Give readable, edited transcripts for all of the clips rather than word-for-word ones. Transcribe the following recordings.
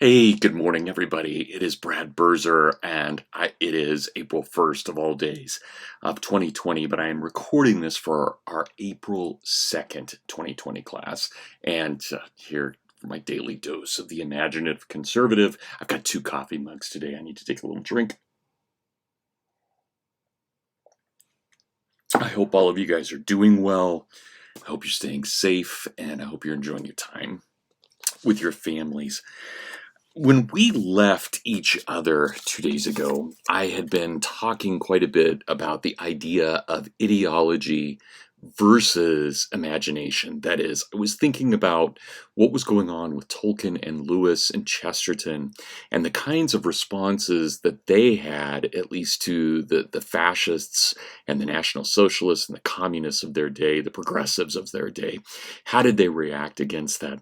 Hey, good morning, everybody. It is Brad Berzer, and it is April 1st of all days of 2020, but I am recording this for our April 2nd, 2020 class. And here for my daily dose of the imaginative conservative, I've got 2 coffee mugs today. I need to take a little drink. I hope all of you guys are doing well. I hope you're staying safe, and I hope you're enjoying your time with your families. When we left each other 2 days ago, I had been talking quite a bit about the idea of ideology versus imagination. That is, I was thinking about what was going on with Tolkien and Lewis and Chesterton and the kinds of responses that they had, at least to the fascists and the National Socialists and the communists of their day, the progressives of their day. How did they react against that?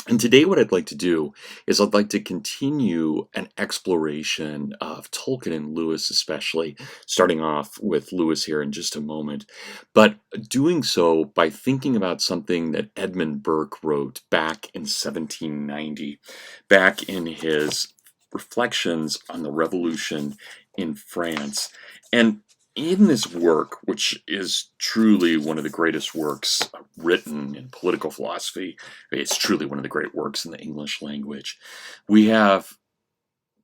And today what I'd like to do is I'd like to continue an exploration of Tolkien and Lewis especially, starting off with Lewis here in just a moment, but doing so by thinking about something that Edmund Burke wrote back in 1790, back in his reflections on the revolution in France. And in this work, which is truly one of the greatest works written in political philosophy, it's truly one of the great works in the English language, we have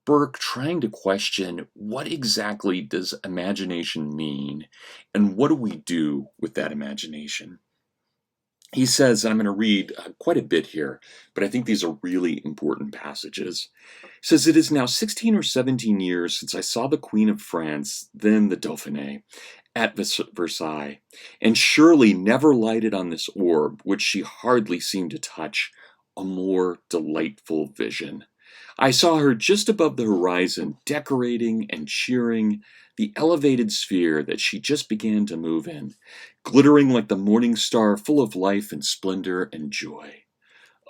Burke trying to question what exactly does imagination mean, and what do we do with that imagination? He says, and I'm going to read quite a bit here, but I think these are really important passages. He says, "It is now 16 or 17 years since I saw the Queen of France, then the Dauphiness, at Versailles, and surely never lighted on this orb, which she hardly seemed to touch, a more delightful vision. I saw her just above the horizon, decorating and cheering the elevated sphere that she just began to move in, glittering like the morning star, full of life and splendor and joy.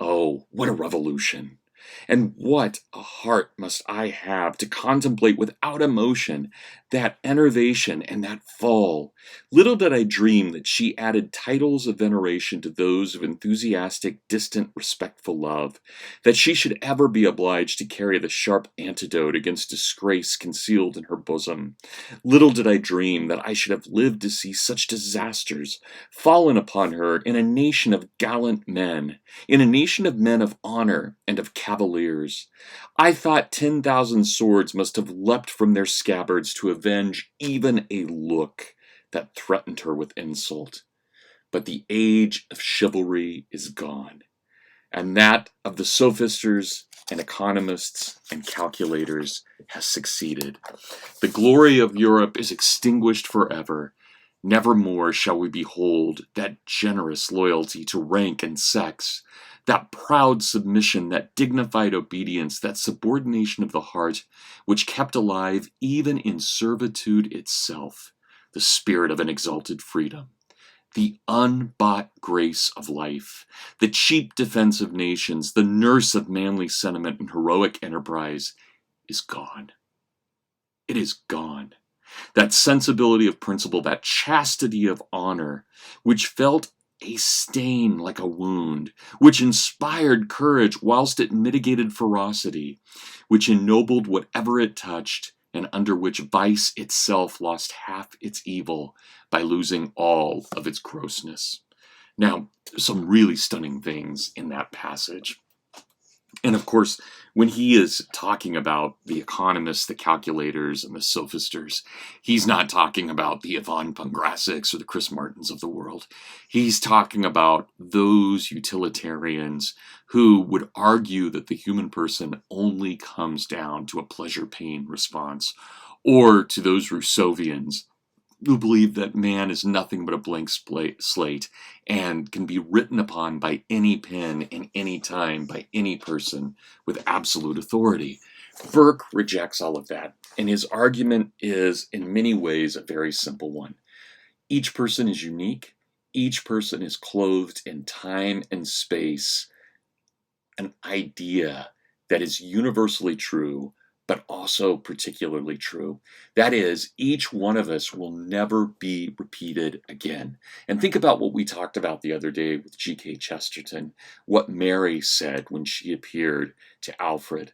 Oh, what a revolution! And what a heart must I have to contemplate without emotion that enervation and that fall! Little did I dream that she added titles of veneration to those of enthusiastic, distant, respectful love, that she should ever be obliged to carry the sharp antidote against disgrace concealed in her bosom. Little did I dream that I should have lived to see such disasters fallen upon her in a nation of gallant men, in a nation of men of honor and of cavaliers. I thought 10,000 swords must have leapt from their scabbards to avenge even a look that threatened her with insult. But the age of chivalry is gone, and that of the sophisters and economists and calculators has succeeded. The glory of Europe is extinguished forever. Nevermore shall we behold that generous loyalty to rank and sex, that proud submission, that dignified obedience, that subordination of the heart, which kept alive even in servitude itself the spirit of an exalted freedom. The unbought grace of life, the cheap defense of nations, the nurse of manly sentiment and heroic enterprise is gone. It is gone. That sensibility of principle, that chastity of honor, which felt a stain like a wound, which inspired courage whilst it mitigated ferocity, which ennobled whatever it touched, and under which vice itself lost half its evil by losing all of its grossness." Now, some really stunning things in that passage. And of course, when he is talking about the economists, the calculators, and the sophisters, he's not talking about the Yvonne Pongrassics or the Chris Martins of the world. He's talking about those utilitarians who would argue that the human person only comes down to a pleasure-pain response, or to those Rousseauians who believe that man is nothing but a blank slate and can be written upon by any pen in any time by any person with absolute authority. Burke rejects all of that, and his argument is in many ways a very simple one. Each person is unique. Each person is clothed in time and space, an idea that is universally true but also particularly true. That is, each one of us will never be repeated again. And think about what we talked about the other day with G.K. Chesterton, what Mary said when she appeared to Alfred.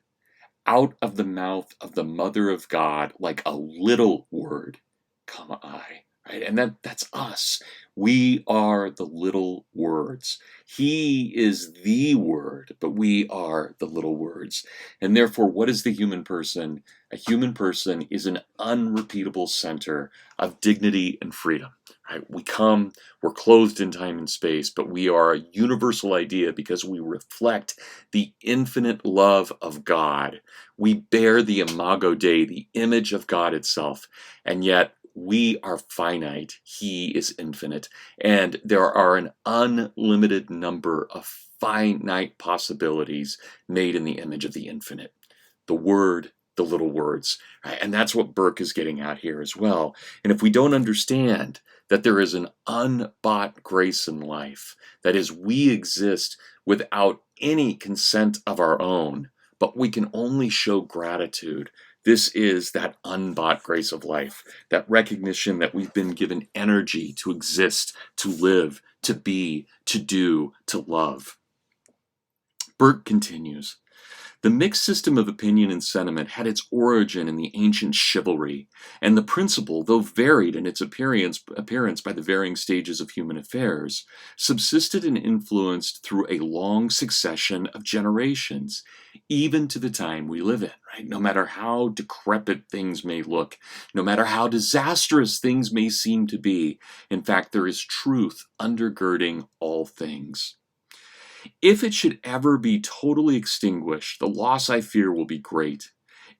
Out of the mouth of the Mother of God, like a little word, come I. Right? And that's us. We are the little words. He is the word, but we are the little words. And therefore, what is the human person? A human person is an unrepeatable center of dignity and freedom. Right? We're clothed in time and space, but we are a universal idea because we reflect the infinite love of God. We bear the imago Dei, the image of God itself, and yet we are finite. He is infinite, and there are an unlimited number of finite possibilities made in the image of the infinite. The Word, the little words. Right? And that's what Burke is getting at here as well. And if we don't understand that there is an unbought grace in life, that is, we exist without any consent of our own, but we can only show gratitude. This is that unbought grace of life, that recognition that we've been given energy to exist, to live, to be, to do, to love. Burke continues. The mixed system of opinion and sentiment had its origin in the ancient chivalry, and the principle, though varied in its appearance by the varying stages of human affairs, subsisted and influenced through a long succession of generations, even to the time we live in, right? No matter how decrepit things may look, no matter how disastrous things may seem to be, in fact, there is truth undergirding all things. If it should ever be totally extinguished, the loss I fear will be great.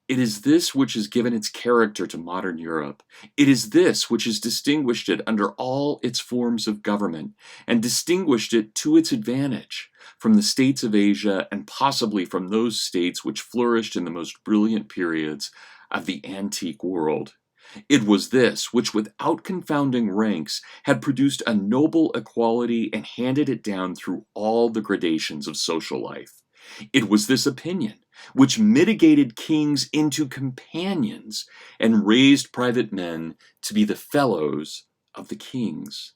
It is this which has given its character to modern Europe. It is this which has distinguished it under all its forms of government, and distinguished it to its advantage from the states of Asia, and possibly from those states which flourished in the most brilliant periods of the antique world. It was this which, without confounding ranks, had produced a noble equality and handed it down through all the gradations of social life. It was this opinion which mitigated kings into companions and raised private men to be the fellows of the kings.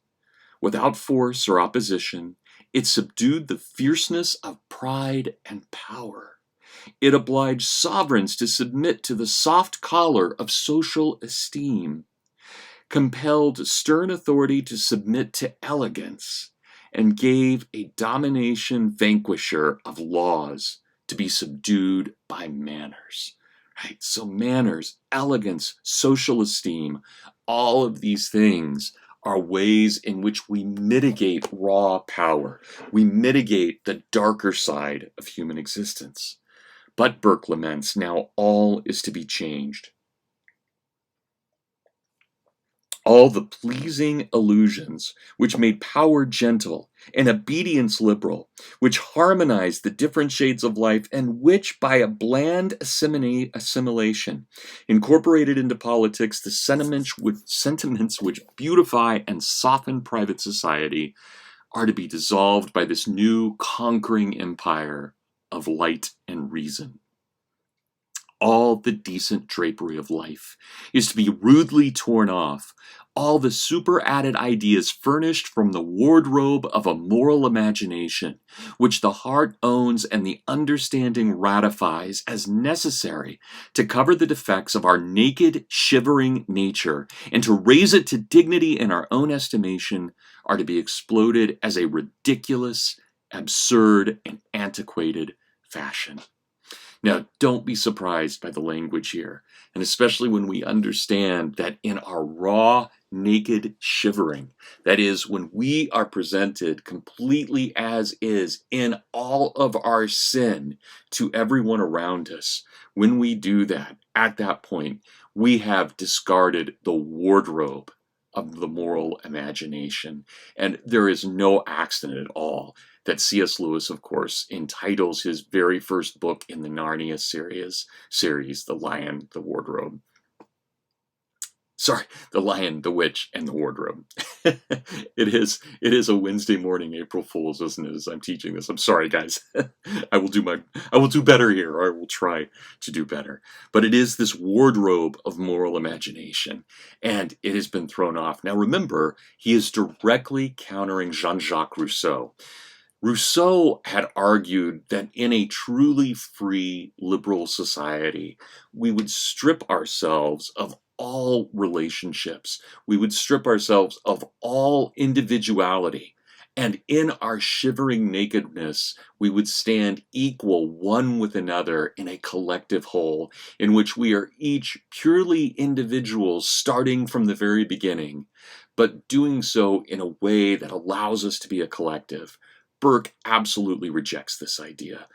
Without force or opposition, it subdued the fierceness of pride and power. It obliged sovereigns to submit to the soft collar of social esteem, compelled stern authority to submit to elegance, and gave a domination vanquisher of laws to be subdued by manners. Right? So manners, elegance, social esteem, all of these things are ways in which we mitigate raw power. We mitigate the darker side of human existence. But, Burke laments, now all is to be changed. All the pleasing illusions which made power gentle and obedience liberal, which harmonized the different shades of life, and which, by a bland assimilation, incorporated into politics the sentiments which beautify and soften private society, are to be dissolved by this new conquering empire of light and reason. All the decent drapery of life is to be rudely torn off, all the superadded ideas furnished from the wardrobe of a moral imagination, which the heart owns and the understanding ratifies as necessary to cover the defects of our naked, shivering nature, and to raise it to dignity in our own estimation, are to be exploded as a ridiculous, absurd, and antiquated fashion. Now, don't be surprised by the language here, and especially when we understand that in our raw, naked shivering, that is, when we are presented completely as is in all of our sin to everyone around us, when we do that, at that point, we have discarded the wardrobe of the moral imagination. And there is no accident at all that C.S. Lewis, of course, entitles his very first book in the Narnia series, The Lion, the Wardrobe. Sorry, The Lion, the Witch, and the Wardrobe. It is a Wednesday morning April Fool's, isn't it, as I'm teaching this? I'm sorry, guys. I will do better here, or I will try to do better. But it is this wardrobe of moral imagination, and it has been thrown off. Now remember, he is directly countering Jean-Jacques Rousseau. Rousseau had argued that in a truly free liberal society, we would strip ourselves of all relationships. We would strip ourselves of all individuality. And in our shivering nakedness, we would stand equal one with another in a collective whole, in which we are each purely individuals starting from the very beginning, but doing so in a way that allows us to be a collective. Burke absolutely rejects this idea.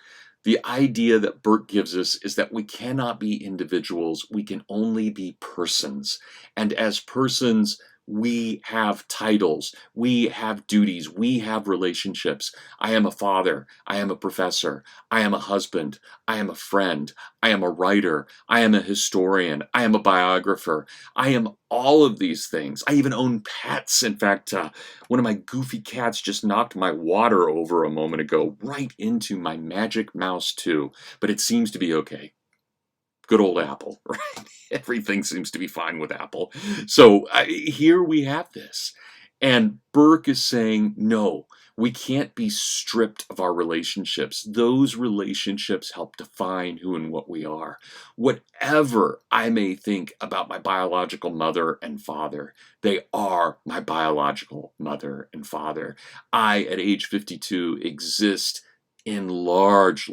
The idea that Burke gives us is that we cannot be individuals, we can only be persons. And as persons, we have titles, we have duties, we have relationships. I am a father, I am a professor, I am a husband, I am a friend, I am a writer, I am a historian, I am a biographer, I am all of these things. I even own pets. In fact, one of my goofy cats just knocked my water over a moment ago, right into my magic mouse too, but it seems to be okay. Good old Apple, right? Everything seems to be fine with Apple. So here we have this. And Burke is saying, no, we can't be stripped of our relationships. Those relationships help define who and what we are. Whatever I may think about my biological mother and father, they are my biological mother and father. I, at age 52, exist in large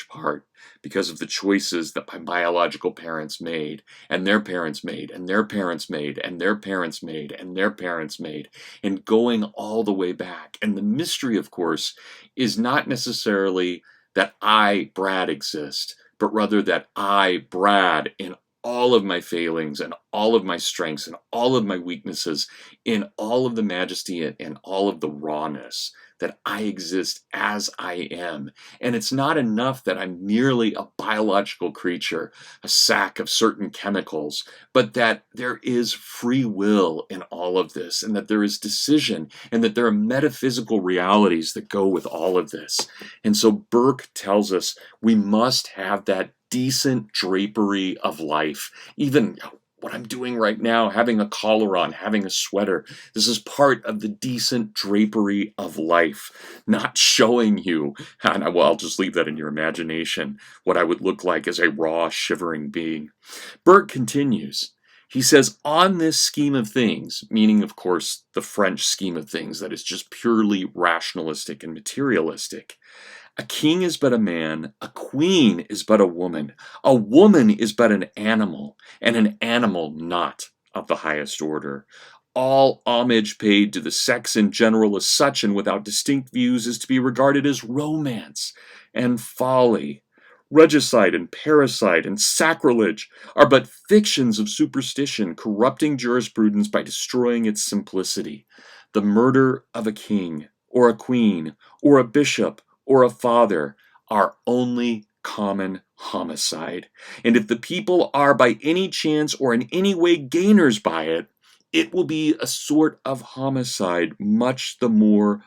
part because of the choices that my biological parents made, and their parents made, and their parents made, and their parents made, and their parents made, and going all the way back. And the mystery, of course, is not necessarily that I, Brad, exist, but rather that I, Brad, in all of my failings and all of my strengths and all of my weaknesses, in all of the majesty and all of the rawness, that I exist as I am. And it's not enough that I'm merely a biological creature, a sack of certain chemicals, but that there is free will in all of this, and that there is decision, and that there are metaphysical realities that go with all of this. And so Burke tells us we must have that decent drapery of life. Even what I'm doing right now, having a collar on, having a sweater, this is part of the decent drapery of life, not showing you, and I'll just leave that in your imagination, what I would look like as a raw, shivering being. Burke continues. He says, on this scheme of things, meaning, of course, the French scheme of things that is just purely rationalistic and materialistic, a king is but a man, a queen is but a woman is but an animal not of the highest order. All homage paid to the sex in general as such and without distinct views is to be regarded as romance and folly. Regicide and parricide and sacrilege are but fictions of superstition, corrupting jurisprudence by destroying its simplicity. The murder of a king, or a queen, or a bishop, or a father are only common homicide. And if the people are by any chance or in any way gainers by it, it will be a sort of homicide much the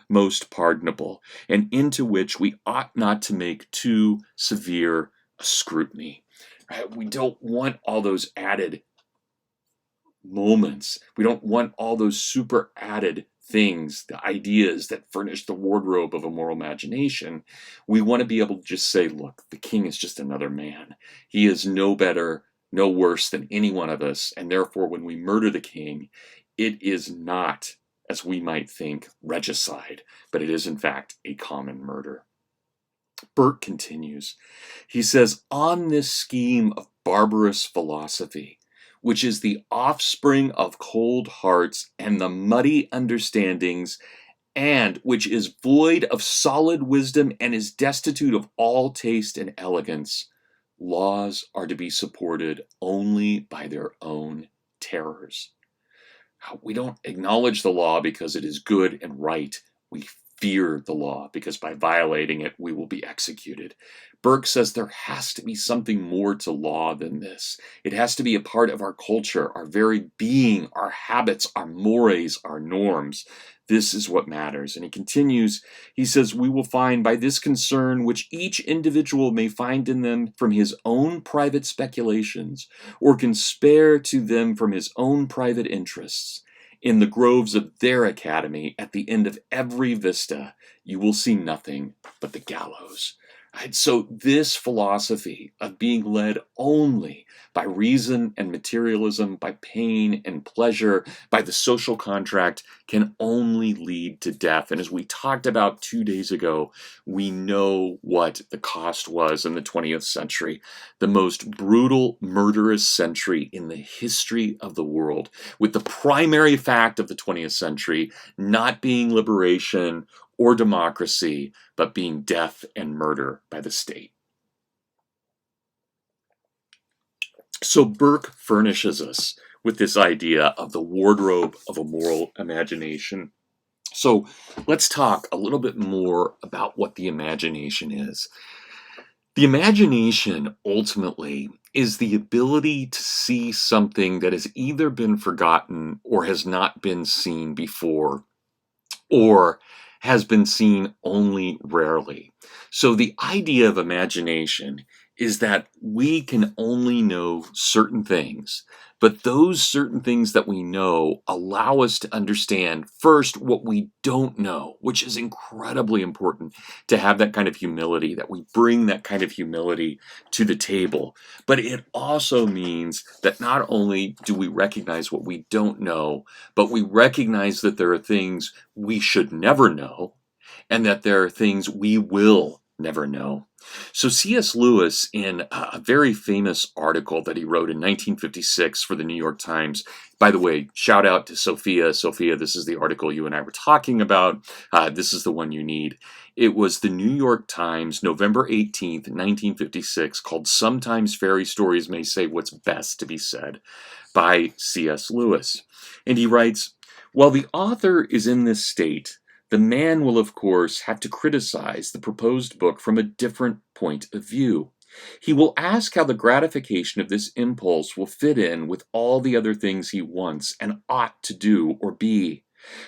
most pardonable, and into which we ought not to make too severe a scrutiny. Right? We don't want all those added moments. We don't want all those super added things, the ideas that furnish the wardrobe of a moral imagination. We want to be able to just say, look, the king is just another man. He is no better, no worse than any one of us. And therefore, when we murder the king, it is not, as we might think, regicide, but it is in fact a common murder. Burke continues. He says, on this scheme of barbarous philosophy, which is the offspring of cold hearts and the muddy understandings, and which is void of solid wisdom and is destitute of all taste and elegance, laws are to be supported only by their own terrors. We don't acknowledge the law because it is good and right. We fear the law, because by violating it, we will be executed. Burke says there has to be something more to law than this. It has to be a part of our culture, our very being, our habits, our mores, our norms. This is what matters. And he continues, he says, we will find by this concern which each individual may find in them from his own private speculations, or can spare to them from his own private interests, in the groves of their academy, at the end of every vista, you will see nothing but the gallows. Right? So this philosophy of being led only by reason and materialism, by pain and pleasure, by the social contract, can only lead to death. And as we talked about 2 days ago, we know what the cost was in the 20th century. The most brutal, murderous century in the history of the world, with the primary fact of the 20th century not being liberation or democracy, but being death and murder by the state. So Burke furnishes us with this idea of the wardrobe of a moral imagination. So let's talk a little bit more about what the imagination is. The imagination, ultimately, is the ability to see something that has either been forgotten or has not been seen before, or has been seen only rarely. So the idea of imagination is that we can only know certain things, but those certain things that we know allow us to understand first what we don't know, which is incredibly important to have that kind of humility, that we bring that kind of humility to the table. But it also means that not only do we recognize what we don't know, but we recognize that there are things we should never know, and that there are things we will never know. So C.S. Lewis, in a very famous article that he wrote in 1956 for the New York Times, by the way, shout out to Sophia. Sophia, this is the article you and I were talking about. This is the one you need. It was the New York Times, November 18th, 1956, called Sometimes Fairy Stories May Say What's Best to Be Said, by C.S. Lewis. And he writes, while the author is in this state, the man will, of course, have to criticize the proposed book from a different point of view. He will ask how the gratification of this impulse will fit in with all the other things he wants and ought to do or be.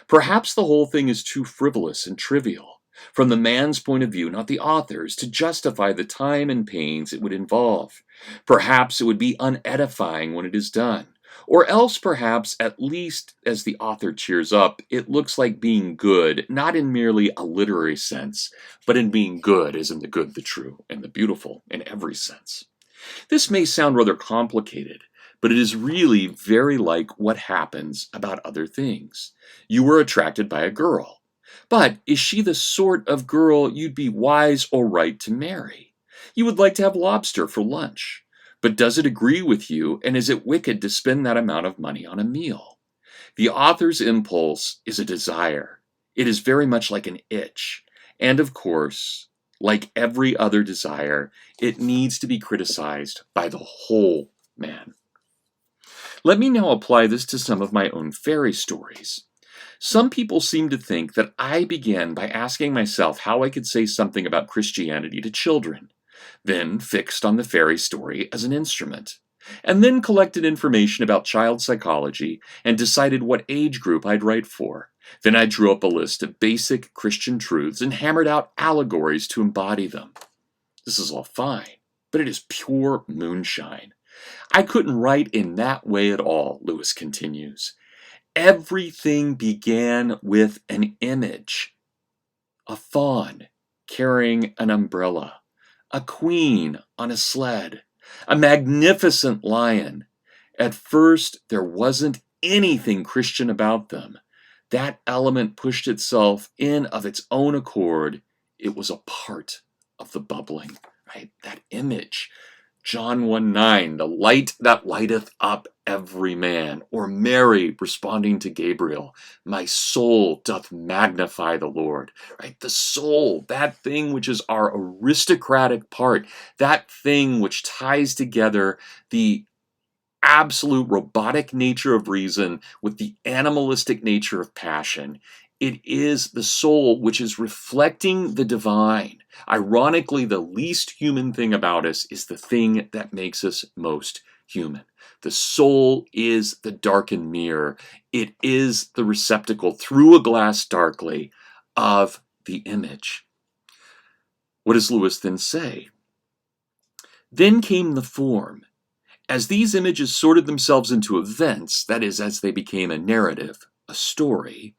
Perhaps the whole thing is too frivolous and trivial, from the man's point of view, not the author's, to justify the time and pains it would involve. Perhaps it would be unedifying when it is done. Or else, perhaps, at least as the author cheers up, it looks like being good, not in merely a literary sense, but in being good as in the good, the true, and the beautiful in every sense. This may sound rather complicated, but it is really very like what happens about other things. You were attracted by a girl, but is she the sort of girl you'd be wise or right to marry? You would like to have lobster for lunch. But does it agree with you, and is it wicked to spend that amount of money on a meal? The author's impulse is a desire. It is very much like an itch. And of course, like every other desire, it needs to be criticized by the whole man. Let me now apply this to some of my own fairy stories. Some people seem to think that I began by asking myself how I could say something about Christianity to children, then fixed on the fairy story as an instrument, and then collected information about child psychology and decided what age group I'd write for. Then I drew up a list of basic Christian truths and hammered out allegories to embody them. This is all fine, but it is pure moonshine. I couldn't write in that way at all, Lewis continues. Everything began with an image. A fawn carrying an umbrella. A queen on a sled, a magnificent lion. At first, there wasn't anything Christian about them. That element pushed itself in of its own accord. It was a part of the bubbling, right? That image. John 1:9, the light that lighteth up every man. Or Mary responding to Gabriel, my soul doth magnify the Lord. Right? The soul, that thing which is our aristocratic part, that thing which ties together the absolute robotic nature of reason with the animalistic nature of passion. It is the soul which is reflecting the divine. Ironically, the least human thing about us is the thing that makes us most human. The soul is the darkened mirror. It is the receptacle through a glass darkly of the image. What does Lewis then say? Then came the form. As these images sorted themselves into events, that is, as they became a narrative, a story,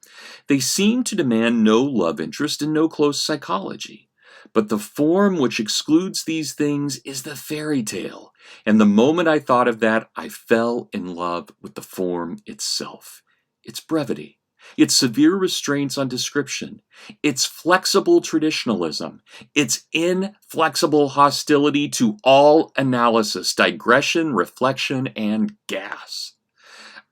they seemed to demand no love interest and no close psychology. But the form which excludes these things is the fairy tale, and the moment I thought of that, I fell in love with the form itself, its brevity, its severe restraints on description, its flexible traditionalism, its inflexible hostility to all analysis, digression, reflection, and gas.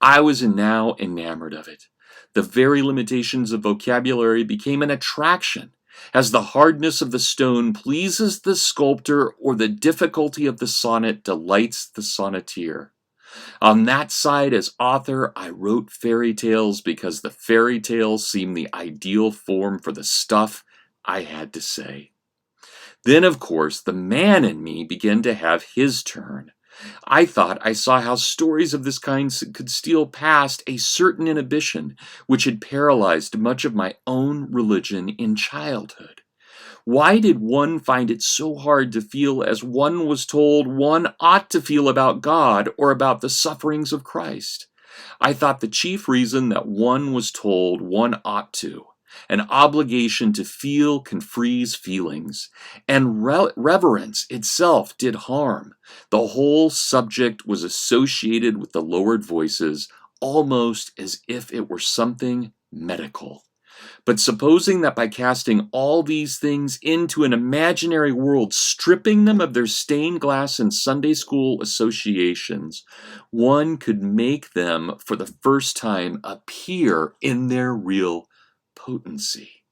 I was now enamored of it. The very limitations of vocabulary became an attraction, as the hardness of the stone pleases the sculptor or the difficulty of the sonnet delights the sonneteer. On that side, as author, I wrote fairy tales because the fairy tales seemed the ideal form for the stuff I had to say. Then, of course, the man in me began to have his turn. I thought I saw how stories of this kind could steal past a certain inhibition which had paralyzed much of my own religion in childhood. Why did one find it so hard to feel as one was told one ought to feel about God or about the sufferings of Christ? I thought the chief reason that one was told one ought to, an obligation to feel can freeze feelings, and reverence itself did harm. The whole subject was associated with the lowered voices, almost as if it were something medical. But supposing that by casting all these things into an imaginary world, stripping them of their stained glass and Sunday school associations, one could make them for the first time appear in their real potency.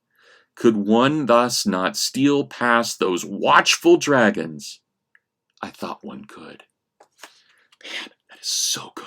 Could one thus not steal past those watchful dragons? I thought one could. Man, that is so good.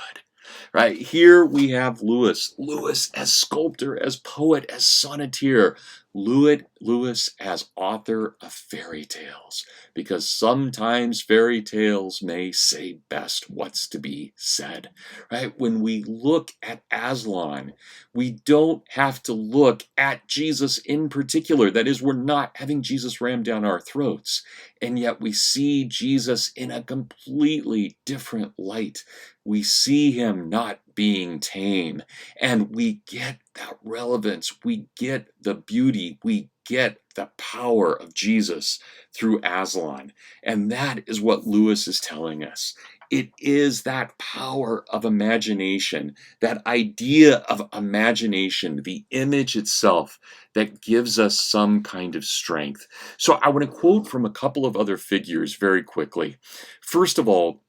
Right here we have Lewis as sculptor, as poet, as sonneteer, Lewis as author of fairy tales, because sometimes fairy tales may say best what's to be said. Right? When we look at Aslan, we don't have to look at Jesus in particular. That is, we're not having Jesus rammed down our throats, and yet we see Jesus in a completely different light. We see him not being tame, and we get that relevance, we get the beauty, we get the power of Jesus through Aslan. And that is what Lewis is telling us. It is that power of imagination, that idea of imagination, the image itself, that gives us some kind of strength. So I want to quote from a couple of other figures very quickly. First of all,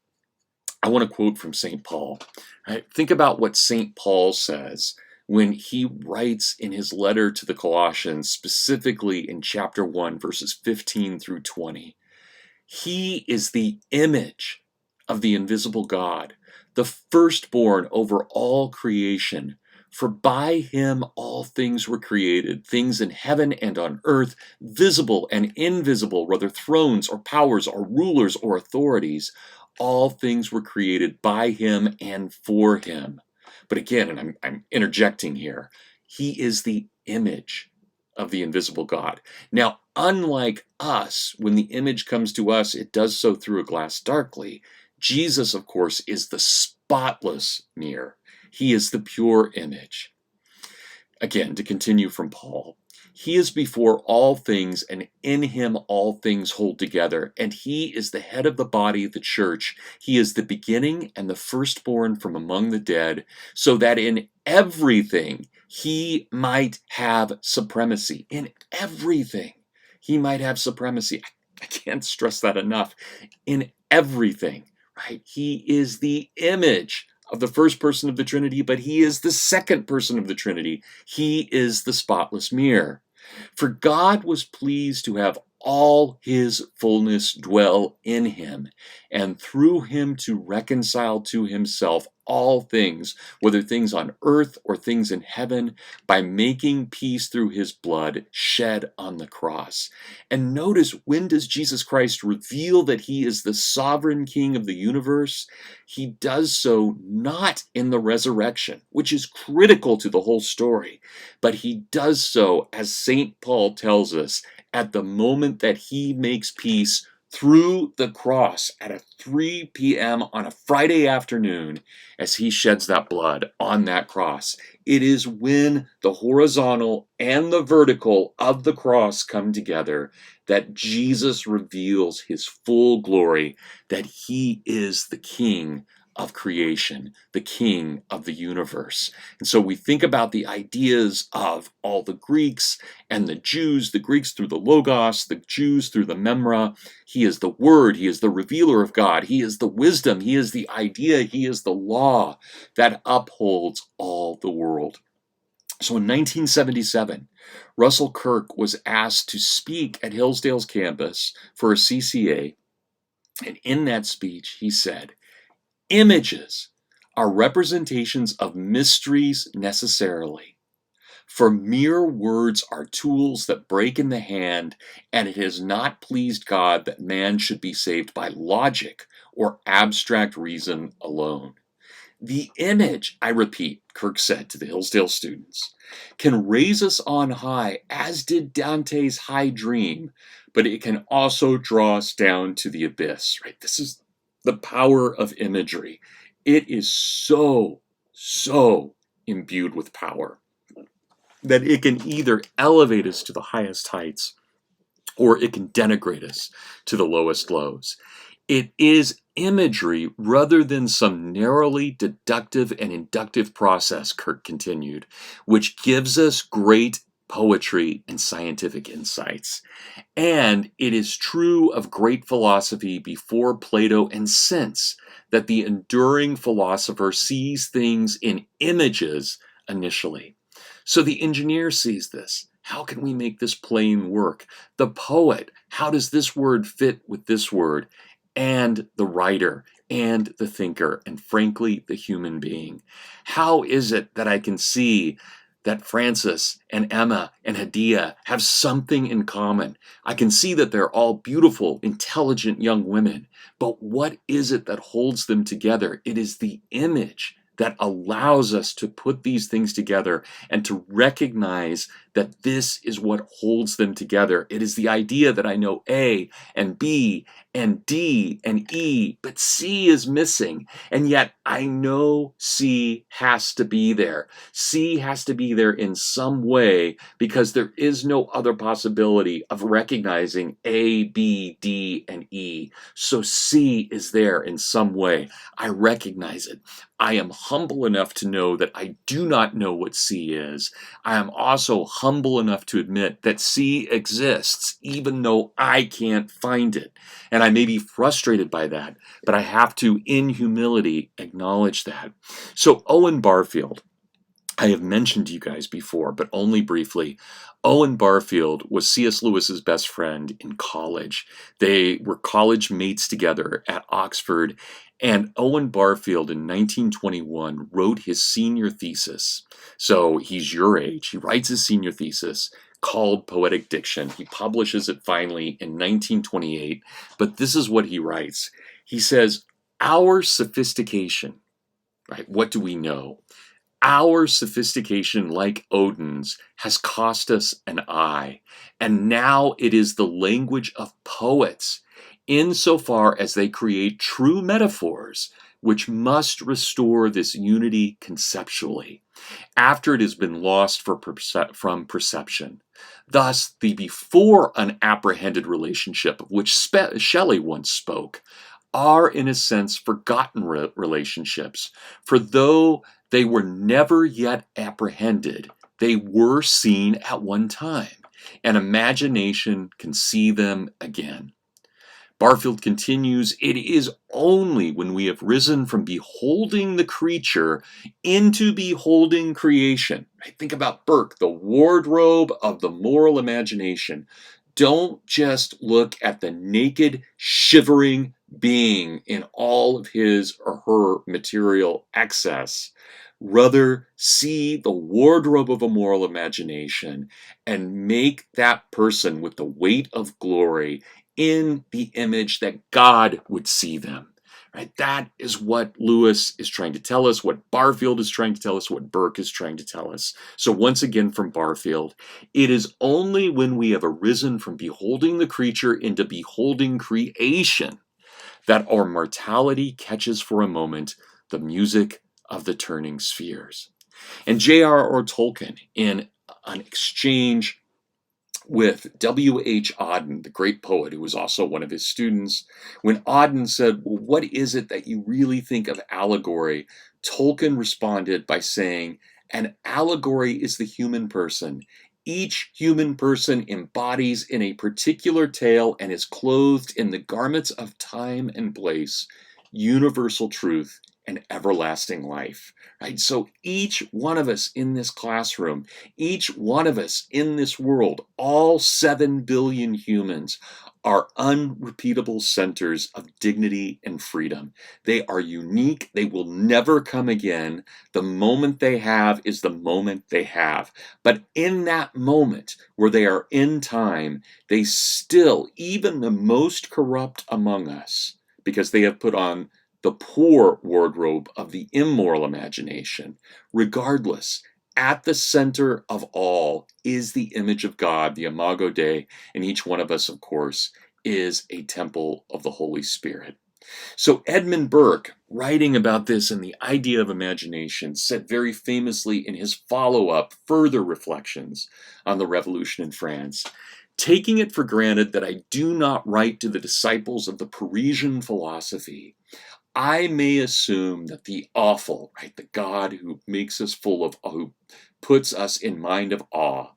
I want to quote from St. Paul. Right? Think about what St. Paul says when he writes in his letter to the Colossians, specifically in chapter 1, verses 15 through 20. He is the image of the invisible God, the firstborn over all creation. For by him all things were created, things in heaven and on earth, visible and invisible, whether thrones or powers or rulers or authorities. All things were created by him and for him. But again, and I'm interjecting here, he is the image of the invisible God. Now, unlike us, when the image comes to us, it does so through a glass darkly. Jesus, of course, is the spotless mirror. He is the pure image. Again, to continue from Paul, he is before all things, and in him all things hold together. And he is the head of the body, the church. He is the beginning and the firstborn from among the dead, so that in everything he might have supremacy. In everything he might have supremacy. I can't stress that enough. In everything, right? He is the image of the first person of the Trinity, but he is the second person of the Trinity. He is the spotless mirror. For God was pleased to have all his fullness dwell in him, and through him to reconcile to himself all things, whether things on earth or things in heaven, by making peace through his blood shed on the cross. And notice, when does Jesus Christ reveal that he is the sovereign king of the universe? He does so not in the resurrection, which is critical to the whole story, but he does so, as St. Paul tells us, at the moment that he makes peace through the cross at 3 p.m. on a Friday afternoon as he sheds that blood on that cross. It is when the horizontal and the vertical of the cross come together that Jesus reveals his full glory, that he is the King of creation, the King of the universe. And so we think about the ideas of all the Greeks and the Jews, the Greeks through the Logos, the Jews through the Memra. He is the Word, he is the revealer of God, he is the wisdom, he is the idea, he is the law that upholds all the world. So in 1977, Russell Kirk was asked to speak at Hillsdale's campus for a CCA, and in that speech he said, "Images are representations of mysteries necessarily. For mere words are tools that break in the hand, and it has not pleased God that man should be saved by logic or abstract reason alone. The image, I repeat," Kirk said to the Hillsdale students, "can raise us on high, as did Dante's high dream, but it can also draw us down to the abyss." Right? This is the power of imagery. It is so imbued with power that it can either elevate us to the highest heights or it can denigrate us to the lowest lows. It is imagery rather than some narrowly deductive and inductive process, Kirk continued, which gives us great poetry and scientific insights. And it is true of great philosophy before Plato and since, that the enduring philosopher sees things in images initially. So the engineer sees this. How can we make this plane work? The poet, how does this word fit with this word? And the writer, and the thinker, and frankly, the human being. How is it that I can see that Frances and Emma and Hadia have something in common? I can see that they're all beautiful, intelligent young women. But what is it that holds them together? It is the image that allows us to put these things together and to recognize that this is what holds them together. It is the idea that I know A and B and D and E, but C is missing. And yet I know C has to be there. C has to be there in some way because there is no other possibility of recognizing A, B, D, and E. So C is there in some way. I recognize it. I am humble enough to know that I do not know what C is. I am also humble enough to admit that C exists, even though I can't find it. And I may be frustrated by that, but I have to, in humility, acknowledge that. So Owen Barfield, I have mentioned to you guys before, but only briefly. Owen Barfield was C.S. Lewis's best friend in college. They were college mates together at Oxford, and Owen Barfield in 1921 wrote his senior thesis. So he's your age. He writes his senior thesis called Poetic Diction. He publishes it finally in 1928, but this is what he writes. He says, "Our sophistication," right? What do we know? Our sophistication, like Odin's, has cost us an eye, and now it is the language of poets, insofar as they create true metaphors, which must restore this unity conceptually, after it has been lost from perception. Thus, the before unapprehended relationship of which Shelley once spoke are, in a sense, forgotten relationships, for though they were never yet apprehended, they were seen at one time, and imagination can see them again. Barfield continues, "It is only when we have risen from beholding the creature into beholding creation." Right? Think about Burke, the wardrobe of the moral imagination. Don't just look at the naked, shivering being in all of his or her material excess. Rather, see the wardrobe of a moral imagination and make that person with the weight of glory in the image that God would see them. Right? That is what Lewis is trying to tell us, what Barfield is trying to tell us, what Burke is trying to tell us. So once again from Barfield, it is only when we have arisen from beholding the creature into beholding creation that our mortality catches for a moment the music of the turning spheres. And J.R.R. Tolkien, in an exchange with W.H. Auden, the great poet who was also one of his students, when Auden said, well, what is it that you really think of allegory? Tolkien responded by saying, an allegory is the human person. Each human person embodies in a particular tale and is clothed in the garments of time and place, universal truth and everlasting life. Right? So each one of us in this classroom, each one of us in this world, all 7 billion humans, are unrepeatable centers of dignity and freedom. They are unique. They will never come again. The moment they have is the moment they have. But in that moment where they are in time, they still, even the most corrupt among us, because they have put on the poor wardrobe of the immoral imagination, regardless, at the center of all is the image of God, the Imago Dei, and each one of us, of course, is a temple of the Holy Spirit. So Edmund Burke, writing about this and the idea of imagination, said very famously in his follow-up further reflections on the Revolution in France, taking it for granted that I do not write to the disciples of the Parisian philosophy, I may assume that the awful, right, the God who makes us full of, who puts us in mind of awe,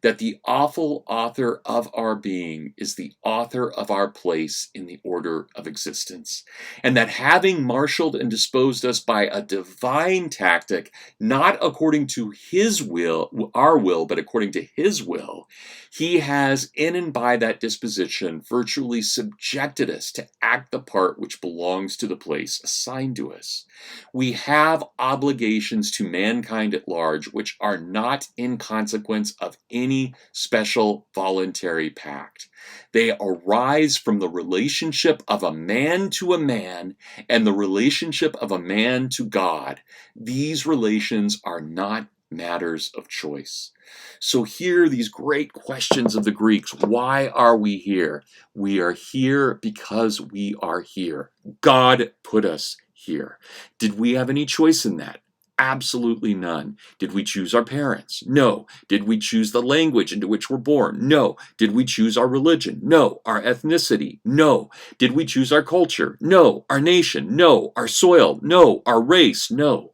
that the awful author of our being is the author of our place in the order of existence. And that having marshaled and disposed us by a divine tactic, not according to his will, our will, but according to his will, he has, in and by that disposition, virtually subjected us to act the part which belongs to the place assigned to us. We have obligations to mankind at large which are not in consequence of any special voluntary pact. They arise from the relationship of a man to a man and the relationship of a man to God. These relations are not matters of choice. So here are these great questions of the Greeks. Why are we here? We are here because we are here. God put us here. Did we have any choice in that? Absolutely none. Did we choose our parents? No. Did we choose the language into which we're born? No. Did we choose our religion? No. Our ethnicity? No. Did we choose our culture? No. Our nation? No. Our soil? No. Our race? No.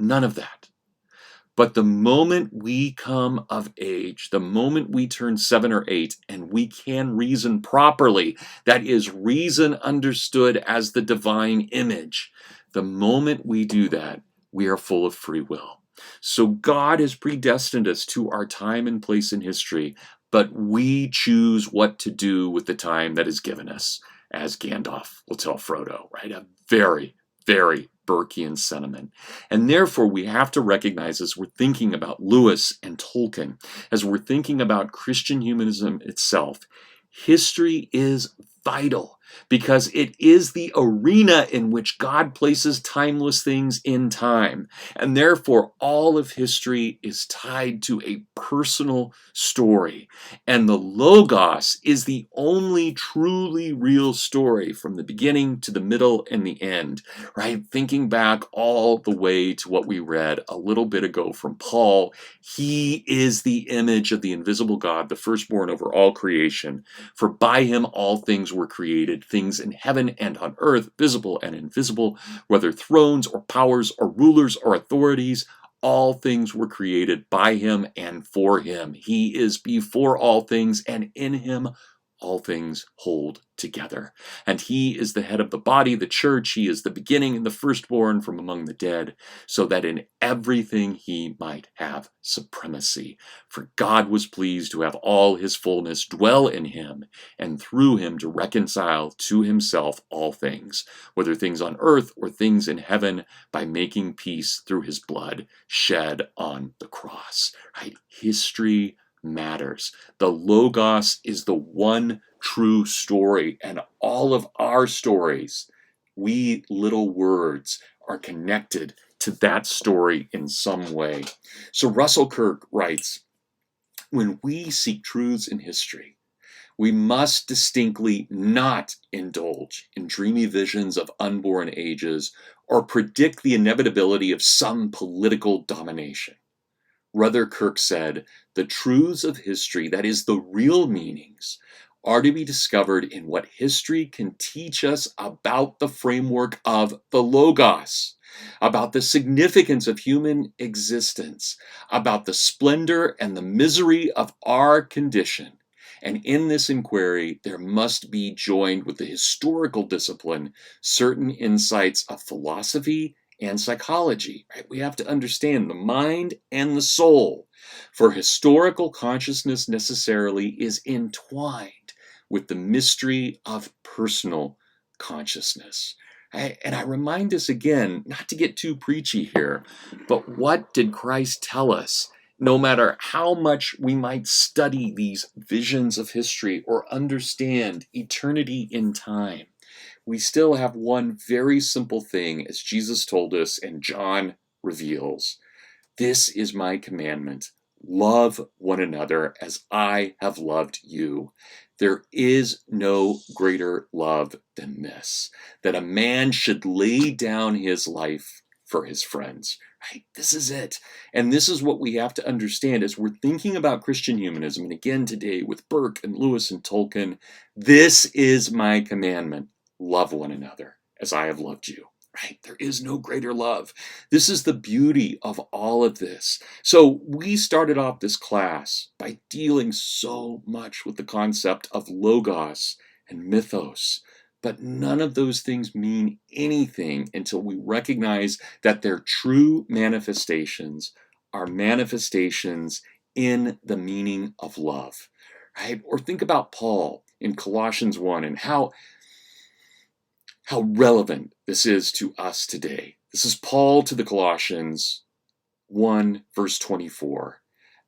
None of that. But the moment we come of age, the moment we turn 7 or 8, and we can reason properly, that is, reason understood as the divine image, the moment we do that, we are full of free will. So God has predestined us to our time and place in history, but we choose what to do with the time that is given us, as Gandalf will tell Frodo, right? A very, very Burkean sentiment. And therefore, we have to recognize, as we're thinking about Lewis and Tolkien, as we're thinking about Christian humanism itself, history is vital because it is the arena in which God places timeless things in time. And therefore, all of history is tied to a personal story. And the Logos is the only truly real story from the beginning to the middle and the end, right? Thinking back all the way to what we read a little bit ago from Paul, he is the image of the invisible God, the firstborn over all creation. For by him all things were created, things in heaven and on earth, visible and invisible, whether thrones or powers or rulers or authorities, all things were created by him and for him. He is before all things, and in him all things hold together. And he is the head of the body, the church. He is the beginning and the firstborn from among the dead, so that in everything he might have supremacy. For God was pleased to have all his fullness dwell in him, and through him to reconcile to himself all things, whether things on earth or things in heaven, by making peace through his blood shed on the cross. Right? History matters. The Logos is the one true story, and all of our stories, we little words, are connected to that story in some way. So Russell Kirk writes, when we seek truths in history, we must distinctly not indulge in dreamy visions of unborn ages or predict the inevitability of some political domination. Rather, Kirk said, the truths of history, that is, the real meanings, are to be discovered in what history can teach us about the framework of the Logos, about the significance of human existence, about the splendor and the misery of our condition. And in this inquiry, there must be joined with the historical discipline certain insights of philosophy and psychology. Right? We have to understand the mind and the soul, for historical consciousness necessarily is entwined with the mystery of personal consciousness. And I remind us again, not to get too preachy here, but what did Christ tell us? No matter how much we might study these visions of history or understand eternity in time, we still have one very simple thing, as Jesus told us and John reveals. This is my commandment. Love one another as I have loved you. There is no greater love than this, that a man should lay down his life for his friends. Right? This is it. And this is what we have to understand as we're thinking about Christian humanism. And again today with Burke and Lewis and Tolkien, this is my commandment. Love one another as I have loved you. Right? There is no greater love. This is the beauty of all of this. So we started off this class by dealing so much with the concept of logos and mythos. But none of those things mean anything until we recognize that their true manifestations are manifestations in the meaning of love. Right? Or think about Paul in Colossians 1 and how relevant this is to us today. This is Paul to the Colossians 1, verse 24.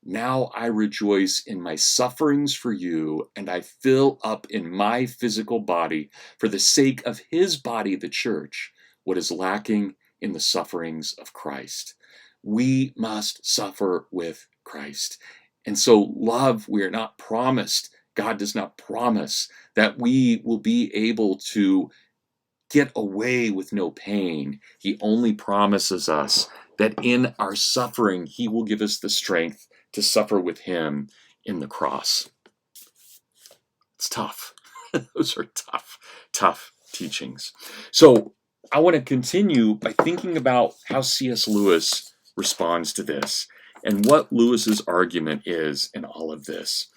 Now I rejoice in my sufferings for you, and I fill up in my physical body for the sake of his body, the church, what is lacking in the sufferings of Christ. We must suffer with Christ. And so love, we are not promised. God does not promise that we will be able to get away with no pain. He only promises us that in our suffering, he will give us the strength to suffer with him in the cross. It's tough. Those are tough teachings. So I want to continue by thinking about how C.S. Lewis responds to this and what Lewis's argument is in all of this.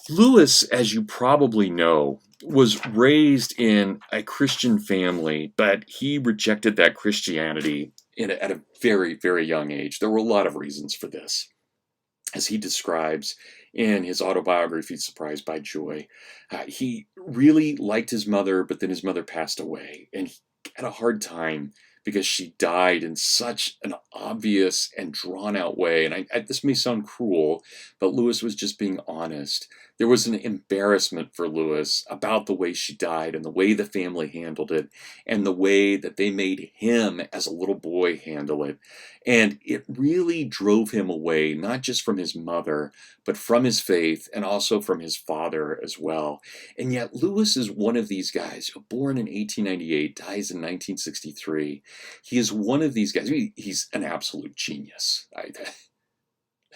Lewis, as you probably know, was raised in a Christian family, but he rejected that Christianity at a very, very young age. There were a lot of reasons for this. As he describes in his autobiography, Surprised by Joy, he really liked his mother, but then his mother passed away, and he had a hard time because she died in such an obvious and drawn-out way. And this may sound cruel, but Lewis was just being honest. There was an embarrassment for Lewis about the way she died and the way the family handled it and the way that they made him as a little boy handle it. And it really drove him away, not just from his mother, but from his faith and also from his father as well. And yet Lewis is one of these guys, born in 1898, dies in 1963. He is one of these guys. He's an absolute genius.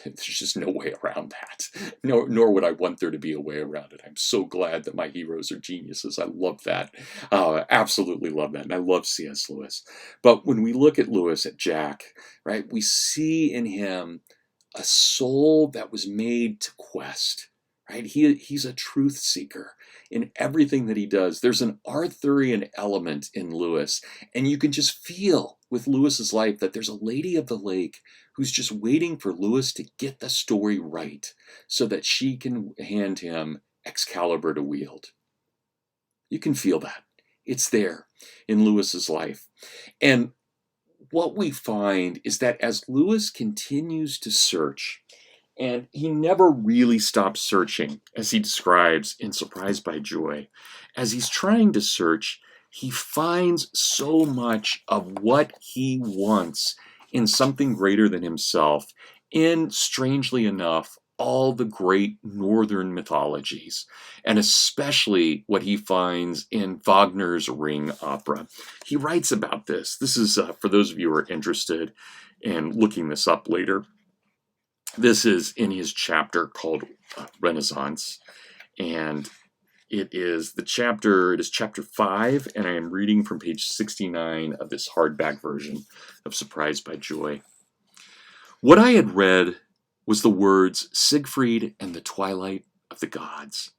There's just no way around that. Nor would I want there to be a way around it. I'm so glad that my heroes are geniuses. I love that. Absolutely love that. And I love C.S. Lewis. But when we look at Lewis, at Jack, right, we see in him a soul that was made to quest, right? He's a truth seeker in everything that he does. There's an Arthurian element in Lewis, and you can just feel with Lewis's life that there's a lady of the lake who's just waiting for Lewis to get the story right so that she can hand him Excalibur to wield. You can feel that. It's there in Lewis's life. And what we find is that as Lewis continues to search, and he never really stops searching, as he describes in Surprised by Joy, as he's trying to search, he finds so much of what he wants in something greater than himself, in, strangely enough, all the great northern mythologies, and especially what he finds in Wagner's Ring opera. He writes about this. This is, for those of you who are interested in looking this up later, this is in his chapter called Renaissance, and it is chapter 5, and I am reading from page 69 of this hardback version of Surprised by Joy. What I had read was the words Siegfried and the Twilight of the Gods.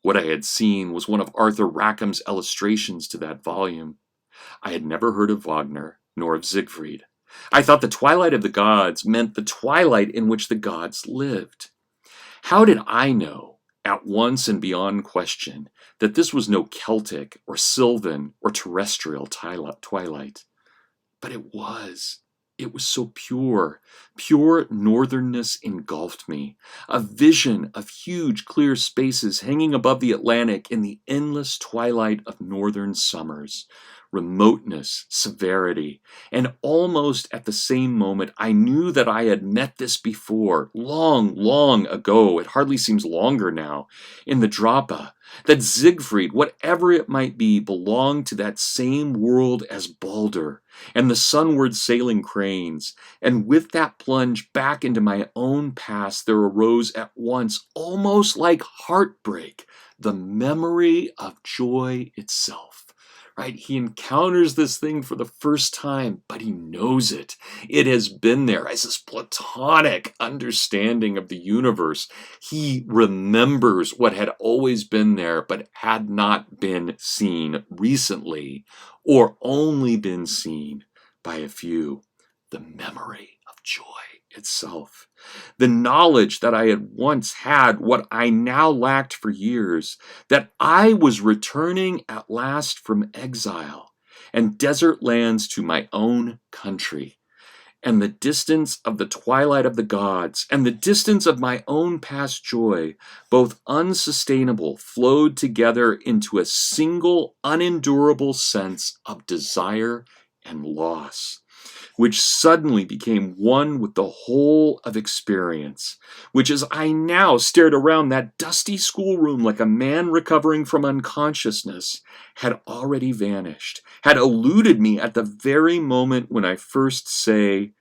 What I had seen was one of Arthur Rackham's illustrations to that volume. I had never heard of Wagner, nor of Siegfried. I thought the twilight of the gods meant the twilight in which the gods lived. How did I know, at once and beyond question, that this was no Celtic or Sylvan or terrestrial twilight? But it was. It was so pure. Pure northernness engulfed me. A vision of huge clear spaces hanging above the Atlantic in the endless twilight of northern summers. Remoteness, severity, and almost at the same moment I knew that I had met this before, long, long ago, it hardly seems longer now, in the Drapa, that Siegfried, whatever it might be, belonged to that same world as Balder, and the sunward sailing cranes, and with that plunge back into my own past there arose at once, almost like heartbreak, the memory of joy itself. Right? He encounters this thing for the first time, but he knows it. It has been there as this platonic understanding of the universe. He remembers what had always been there, but had not been seen recently, or only been seen by a few. The memory of joy itself. The knowledge that I had once had, what I now lacked for years, that I was returning at last from exile and desert lands to my own country, and the distance of the twilight of the gods, and the distance of my own past joy, both unsustainable, flowed together into a single, unendurable sense of desire and loss, which suddenly became one with the whole of experience, which as I now stared around that dusty schoolroom like a man recovering from unconsciousness, had already vanished, had eluded me at the very moment when I first say,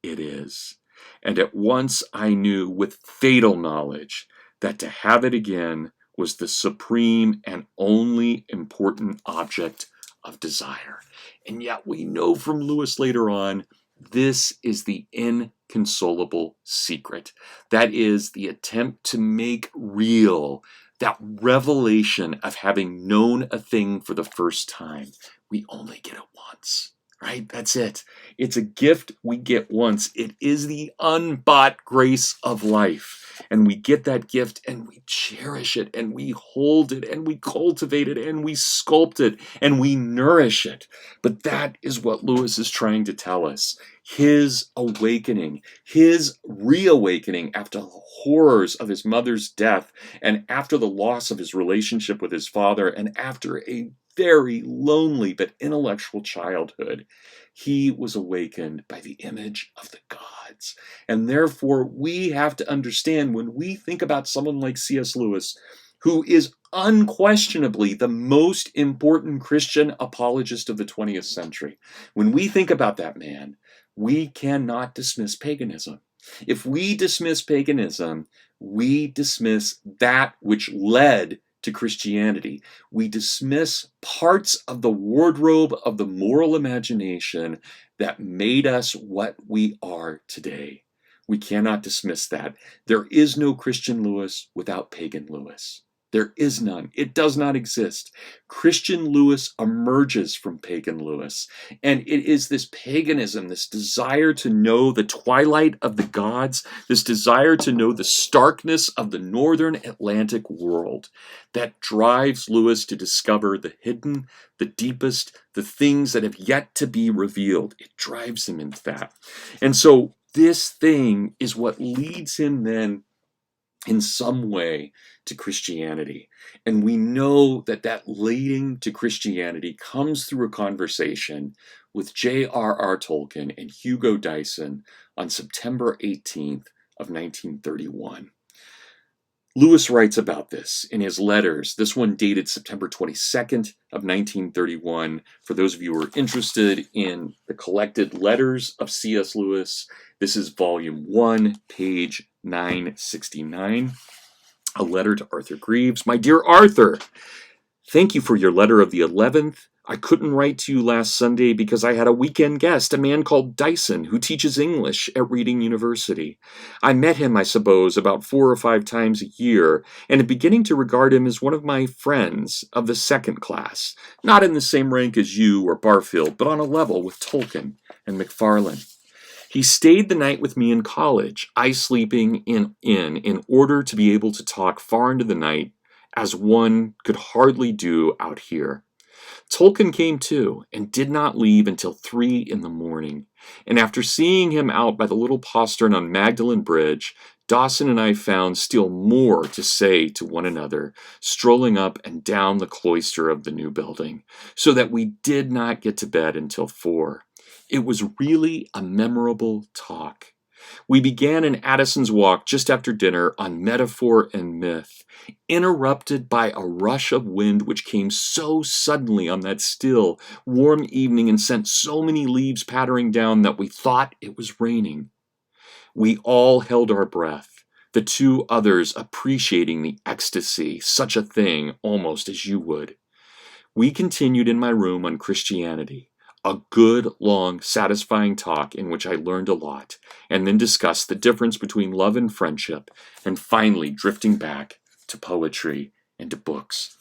it is. And at once I knew with fatal knowledge that to have it again was the supreme and only important object of desire. And yet we know from Lewis later on, this is the inconsolable secret. That is the attempt to make real that revelation of having known a thing for the first time. We only get it once, right? That's it. It's a gift we get once. It is the unbought grace of life. And we get that gift and we cherish it and we hold it and we cultivate it and we sculpt it and we nourish it. But that is what Lewis is trying to tell us. His awakening, his reawakening after the horrors of his mother's death and after the loss of his relationship with his father and after a very lonely but intellectual childhood, he was awakened by the image of the gods. And therefore, we have to understand when we think about someone like C.S. Lewis, who is unquestionably the most important Christian apologist of the 20th century, when we think about that man, we cannot dismiss paganism. If we dismiss paganism, we dismiss that which led to Christianity. We dismiss parts of the wardrobe of the moral imagination that made us what we are today. We cannot dismiss that. There is no Christian Lewis without pagan Lewis. There is none. It does not exist. Christian Lewis emerges from pagan Lewis. And it is this paganism, this desire to know the twilight of the gods, this desire to know the starkness of the northern Atlantic world that drives Lewis to discover the hidden, the deepest, the things that have yet to be revealed. It drives him into that. And so this thing is what leads him then in some way to Christianity. And we know that that leading to Christianity comes through a conversation with J.R.R. Tolkien and Hugo Dyson on September 18th of 1931. Lewis writes about this in his letters. This one dated September 22nd of 1931. For those of you who are interested in the collected letters of C.S. Lewis, this is volume 1, page 969. A letter to Arthur Greaves. My dear Arthur, thank you for your letter of the 11th. I couldn't write to you last Sunday because I had a weekend guest, a man called Dyson, who teaches English at Reading University. I met him, I suppose, about 4 or 5 times a year, and am beginning to regard him as one of my friends of the second class, not in the same rank as you or Barfield, but on a level with Tolkien and Macfarlane. He stayed the night with me in college, I sleeping in order to be able to talk far into the night, as one could hardly do out here. Tolkien came too, and did not leave until 3 in the morning. And after seeing him out by the little postern on Magdalen Bridge, Dawson and I found still more to say to one another, strolling up and down the cloister of the new building, so that we did not get to bed until 4. It was really a memorable talk. We began in Addison's Walk just after dinner on metaphor and myth, interrupted by a rush of wind which came so suddenly on that still, warm evening and sent so many leaves pattering down that we thought it was raining. We all held our breath, the 2 others appreciating the ecstasy, such a thing almost as you would. We continued in my room on Christianity. A good, long, satisfying talk in which I learned a lot, and then discussed the difference between love and friendship, and finally drifting back to poetry and to books.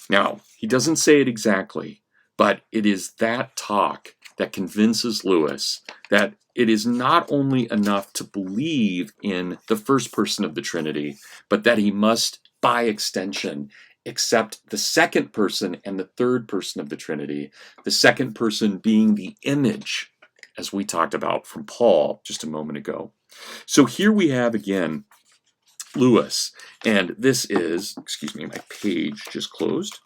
Now, he doesn't say it exactly, but it is that talk that convinces Lewis that it is not only enough to believe in the first person of the Trinity, but that he must, by extension, except the second person and the third person of the Trinity, the second person being the image, as we talked about from Paul just a moment ago. So here we have again Lewis, and this is, excuse me, my page just closed.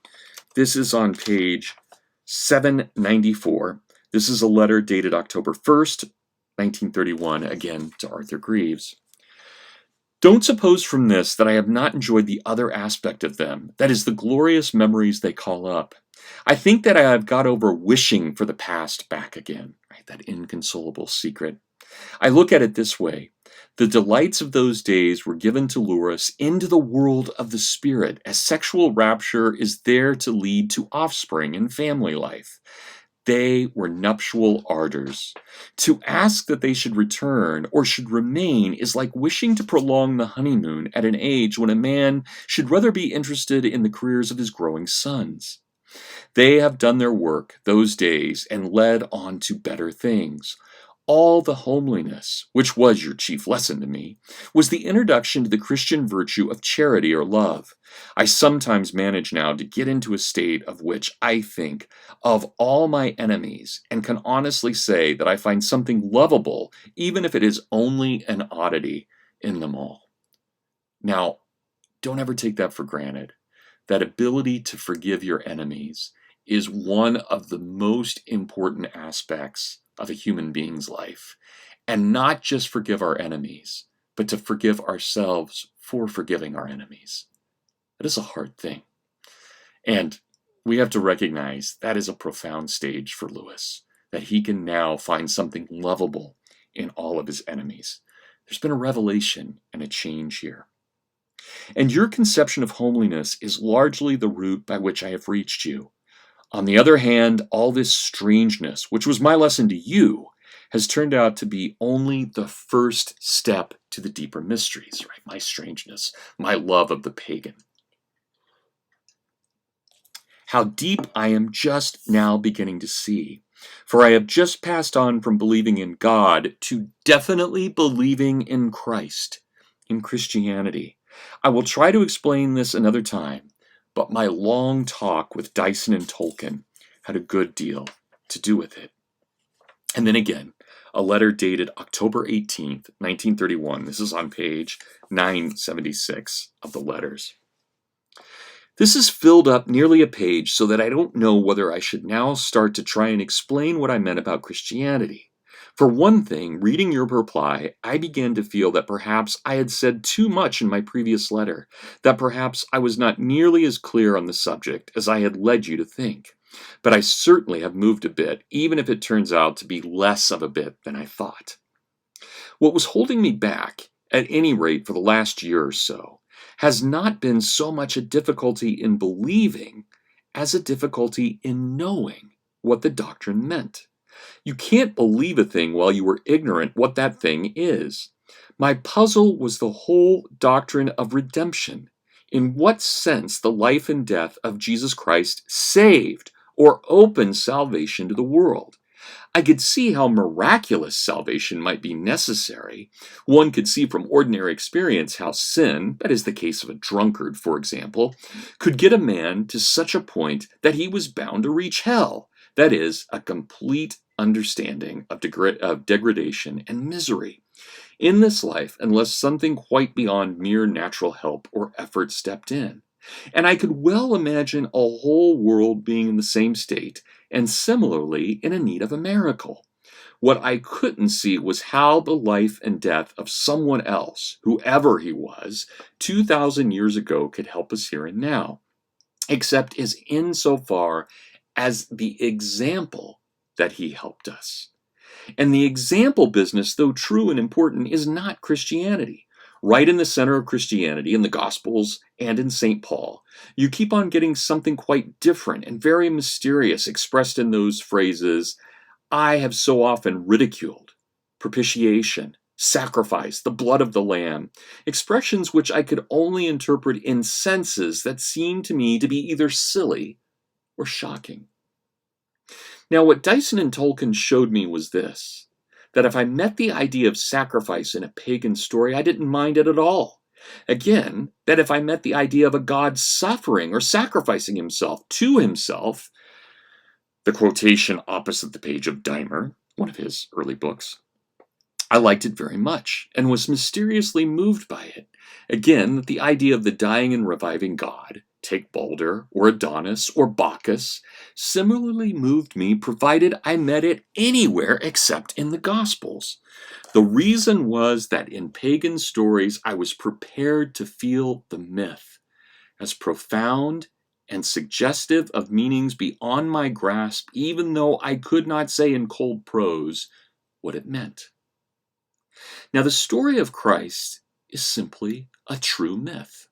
This is on page 794. This is a letter dated October 1st, 1931, again to Arthur Greaves. Don't suppose from this that I have not enjoyed the other aspect of them, that is, the glorious memories they call up. I think that I have got over wishing for the past back again, right? That inconsolable secret. I look at it this way. The delights of those days were given to Loras into the world of the spirit, as sexual rapture is there to lead to offspring and family life. They were nuptial ardors. To ask that they should return or should remain is like wishing to prolong the honeymoon at an age when a man should rather be interested in the careers of his growing sons. They have done their work those days and led on to better things. All the homeliness, which was your chief lesson to me, was the introduction to the Christian virtue of charity or love. I sometimes manage now to get into a state of which I think of all my enemies, and can honestly say that I find something lovable, even if it is only an oddity, in them all. Now, don't ever take that for granted. That ability to forgive your enemies is one of the most important aspects of a human being's life, and not just forgive our enemies, but to forgive ourselves for forgiving our enemies. That is a hard thing. And we have to recognize that is a profound stage for Lewis, that he can now find something lovable in all of his enemies. There's been a revelation and a change here. And your conception of homeliness is largely the route by which I have reached you. On the other hand, all this strangeness, which was my lesson to you, has turned out to be only the first step to the deeper mysteries, right? My strangeness, my love of the pagan. How deep I am just now beginning to see, for I have just passed on from believing in God to definitely believing in Christ, in Christianity. I will try to explain this another time, but my long talk with Dyson and Tolkien had a good deal to do with it. And then again, a letter dated October 18th, 1931. This is on page 976 of the letters. This has filled up nearly a page so that I don't know whether I should now start to try and explain what I meant about Christianity. For one thing, reading your reply, I began to feel that perhaps I had said too much in my previous letter, that perhaps I was not nearly as clear on the subject as I had led you to think. But I certainly have moved a bit, even if it turns out to be less of a bit than I thought. What was holding me back, at any rate for the last year or so, has not been so much a difficulty in believing as a difficulty in knowing what the doctrine meant. You can't believe a thing while you are ignorant what that thing is. My puzzle was the whole doctrine of redemption. In what sense the life and death of Jesus Christ saved or opened salvation to the world. I could see how miraculous salvation might be necessary. One could see from ordinary experience how sin, that is the case of a drunkard, for example, could get a man to such a point that he was bound to reach hell, that is, a complete understanding of degradation and misery in this life unless something quite beyond mere natural help or effort stepped in. And I could well imagine a whole world being in the same state and similarly in need of a miracle. What I couldn't see was how the life and death of someone else, whoever he was, 2,000 years ago could help us here and now, except as insofar as the example that he helped us. And the example business, though true and important, is not Christianity. Right in the center of Christianity, in the Gospels and in St. Paul, you keep on getting something quite different and very mysterious expressed in those phrases I have so often ridiculed: propitiation, sacrifice, the blood of the Lamb, expressions which I could only interpret in senses that seemed to me to be either silly or shocking. Now, what Dyson and Tolkien showed me was this, that if I met the idea of sacrifice in a pagan story, I didn't mind it at all. Again, that if I met the idea of a god suffering or sacrificing himself to himself, the quotation opposite the page of Daimer, one of his early books, I liked it very much and was mysteriously moved by it. Again, that the idea of the dying and reviving god, take Balder or Adonis or Bacchus, similarly moved me provided I met it anywhere except in the Gospels. The reason was that in pagan stories I was prepared to feel the myth as profound and suggestive of meanings beyond my grasp, even though I could not say in cold prose what it meant. Now, the story of Christ is simply a true myth.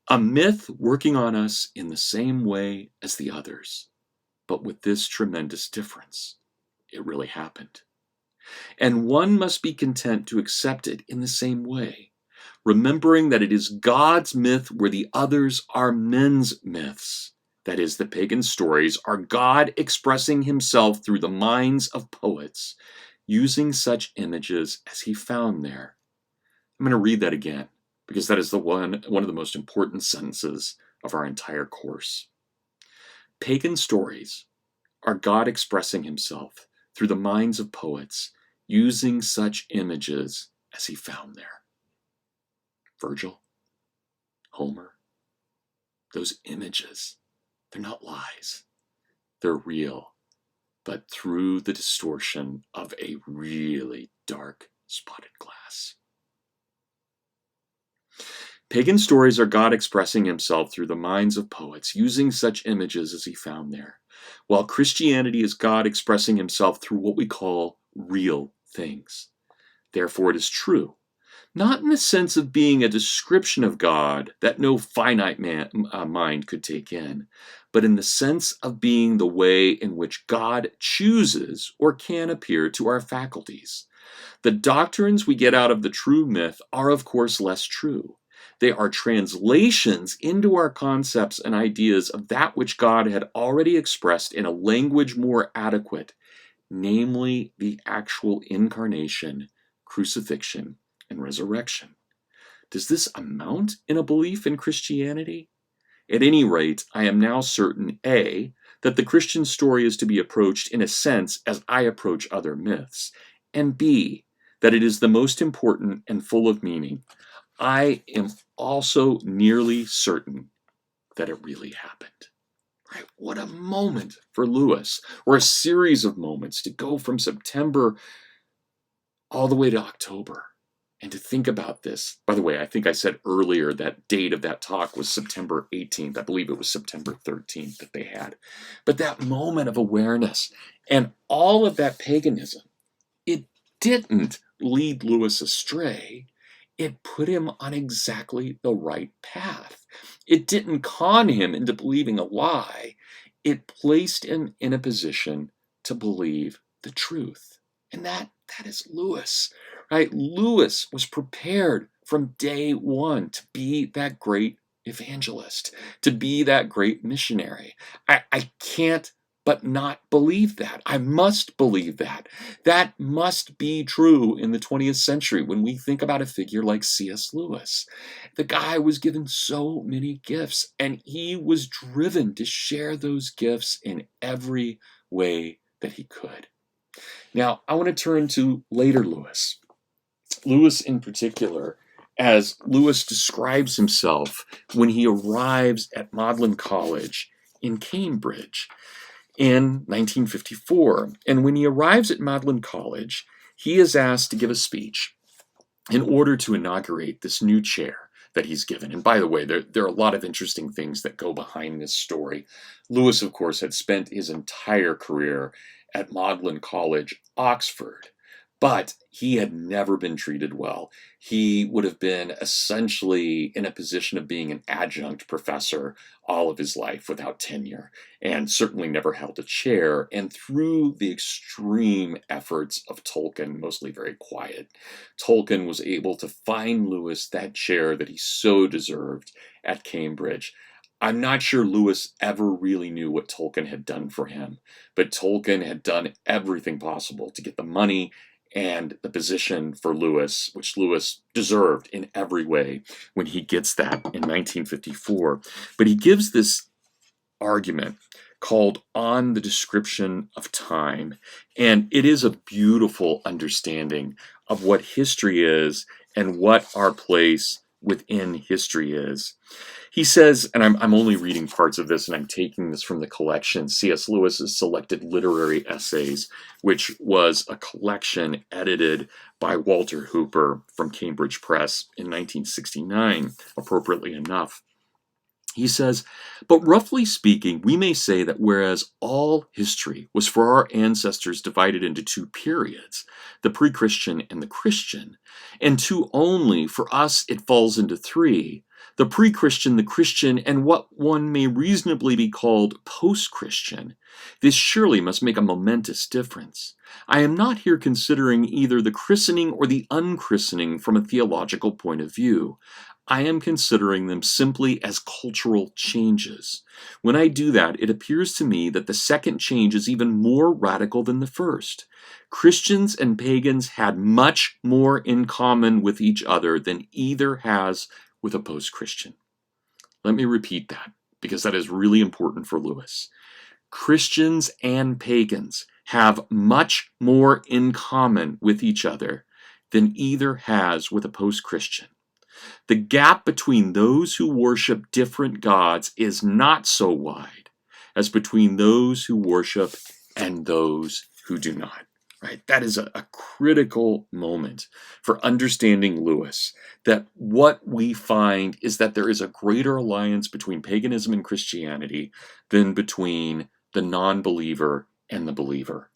A myth working on us in the same way as the others, but with this tremendous difference. It really happened. And one must be content to accept it in the same way, remembering that it is God's myth where the others are men's myths. That is, the pagan stories are God expressing himself through the minds of poets, using such images as he found there. I'm going to read that again, because that is one of the most important sentences of our entire course. Pagan stories are God expressing himself through the minds of poets, using such images as he found there. Virgil, Homer, those images, they're not lies. They're real, but through the distortion of a really dark spotted glass. Pagan stories are God expressing himself through the minds of poets, using such images as he found there, while Christianity is God expressing himself through what we call real things. Therefore, it is true, not in the sense of being a description of God that no finite mind could take in, but in the sense of being the way in which God chooses or can appear to our faculties. The doctrines we get out of the true myth are, of course, less true. They are translations into our concepts and ideas of that which God had already expressed in a language more adequate, namely the actual incarnation, crucifixion, and resurrection. Does this amount in a belief in Christianity? At any rate, I am now certain, A, that the Christian story is to be approached in a sense as I approach other myths, and B, that it is the most important and full of meaning. I am also nearly certain that it really happened. Right? What a moment for Lewis, or a series of moments to go from September all the way to October. And to think about this, by the way, I think I said earlier that date of that talk was September 18th. I believe it was September 13th that they had. But that moment of awareness and all of that paganism, it didn't lead Lewis astray. It put him on exactly the right path. It didn't con him into believing a lie. It placed him in a position to believe the truth. And that is Lewis, right? Lewis was prepared from day one to be that great evangelist, to be that great missionary. I can't but not believe that. I must believe that. That must be true in the 20th century when we think about a figure like C.S. Lewis. The guy was given so many gifts, and he was driven to share those gifts in every way that he could. Now, I want to turn to later Lewis. Lewis in particular, as Lewis describes himself when he arrives at Magdalen College in Cambridge in 1954. And when he arrives at Magdalen College, he is asked to give a speech in order to inaugurate this new chair that he's given. And by the way, there are a lot of interesting things that go behind this story. Lewis, of course, had spent his entire career at Magdalen College, Oxford, but he had never been treated well. He would have been essentially in a position of being an adjunct professor all of his life without tenure, and certainly never held a chair. And through the extreme efforts of Tolkien, mostly very quiet, Tolkien was able to find Lewis that chair that he so deserved at Cambridge. I'm not sure Lewis ever really knew what Tolkien had done for him, but Tolkien had done everything possible to get the money and the position for Lewis, which Lewis deserved in every way when he gets that in 1954. But he gives this argument called On the Description of Time, and it is a beautiful understanding of what history is and what our place within history is. He says, and I'm only reading parts of this, and I'm taking this from the collection, C.S. Lewis's Selected Literary Essays, which was a collection edited by Walter Hooper from Cambridge Press in 1969, appropriately enough. He says, but roughly speaking, we may say that whereas all history was for our ancestors divided into two periods, the pre-Christian and the Christian, and two only, for us it falls into three, the pre-Christian, the Christian, and what one may reasonably be called post-Christian. This surely must make a momentous difference. I am not here considering either the christening or the unchristening from a theological point of view. I am considering them simply as cultural changes. When I do that, it appears to me that the second change is even more radical than the first. Christians and pagans had much more in common with each other than either has with a post-Christian. Let me repeat that, because that is really important for Lewis. Christians and pagans have much more in common with each other than either has with a post-Christian. The gap between those who worship different gods is not so wide as between those who worship and those who do not. Right? That is a critical moment for understanding Lewis, that what we find is that there is a greater alliance between paganism and Christianity than between the non-believer and the believer.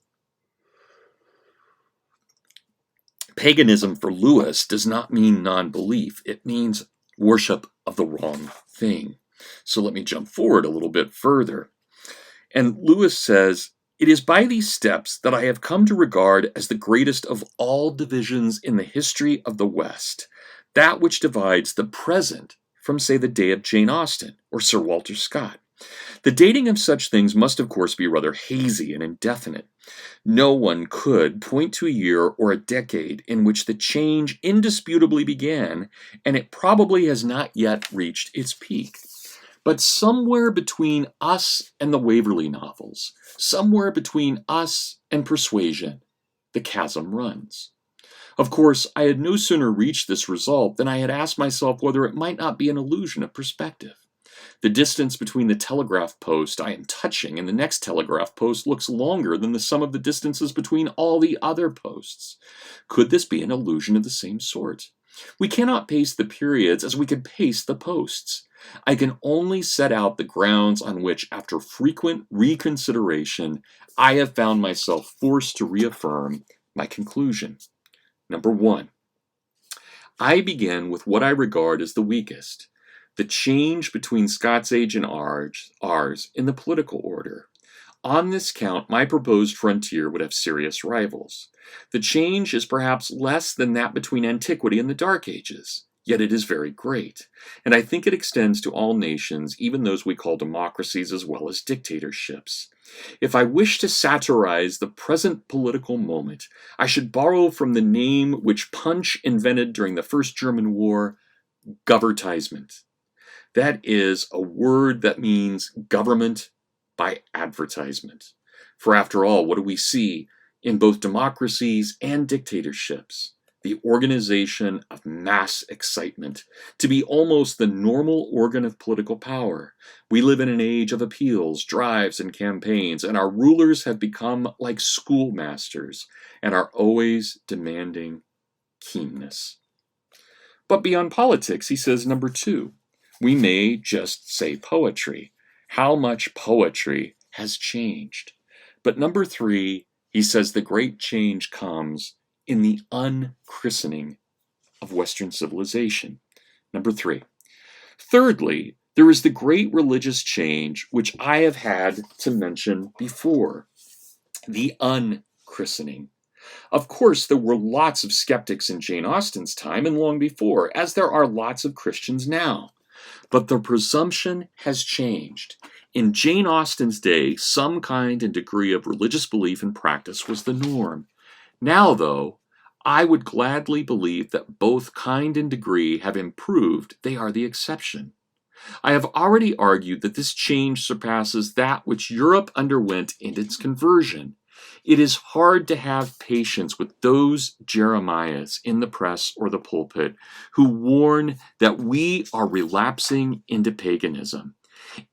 Paganism for Lewis does not mean non-belief. It means worship of the wrong thing. So let me jump forward a little bit further. And Lewis says, "It is by these steps that I have come to regard as the greatest of all divisions in the history of the West, that which divides the present from, say, the day of Jane Austen or Sir Walter Scott. The dating of such things must, of course, be rather hazy and indefinite. No one could point to a year or a decade in which the change indisputably began, and it probably has not yet reached its peak. But somewhere between us and the Waverly novels, somewhere between us and Persuasion, the chasm runs. Of course, I had no sooner reached this result than I had asked myself whether it might not be an illusion of perspective. The distance between the telegraph post I am touching and the next telegraph post looks longer than the sum of the distances between all the other posts. Could this be an illusion of the same sort? We cannot pace the periods as we could pace the posts. I can only set out the grounds on which, after frequent reconsideration, I have found myself forced to reaffirm my conclusion. Number 1. I begin with what I regard as the weakest, the change between Scott's age and ours in the political order. On this count, my proposed frontier would have serious rivals. The change is perhaps less than that between antiquity and the Dark Ages, yet it is very great, and I think it extends to all nations, even those we call democracies as well as dictatorships. If I wish to satirize the present political moment, I should borrow from the name which Punch invented during the First German War, governtisement. That is a word that means government by advertisement. For after all, what do we see in both democracies and dictatorships? The organization of mass excitement, to be almost the normal organ of political power. We live in an age of appeals, drives, and campaigns, and our rulers have become like schoolmasters and are always demanding keenness. But beyond politics, he says, number 2, we may just say poetry. How much poetry has changed? But number 3, he says the great change comes in the unchristening of Western civilization. Number 3. Thirdly, there is the great religious change which I have had to mention before, the unchristening. Of course, there were lots of skeptics in Jane Austen's time and long before, as there are lots of Christians now. But the presumption has changed. In Jane Austen's day, some kind and degree of religious belief and practice was the norm. Now, though, I would gladly believe that both kind and degree have improved, they are the exception. I have already argued that this change surpasses that which Europe underwent in its conversion. It is hard to have patience with those Jeremiahs in the press or the pulpit who warn that we are relapsing into paganism.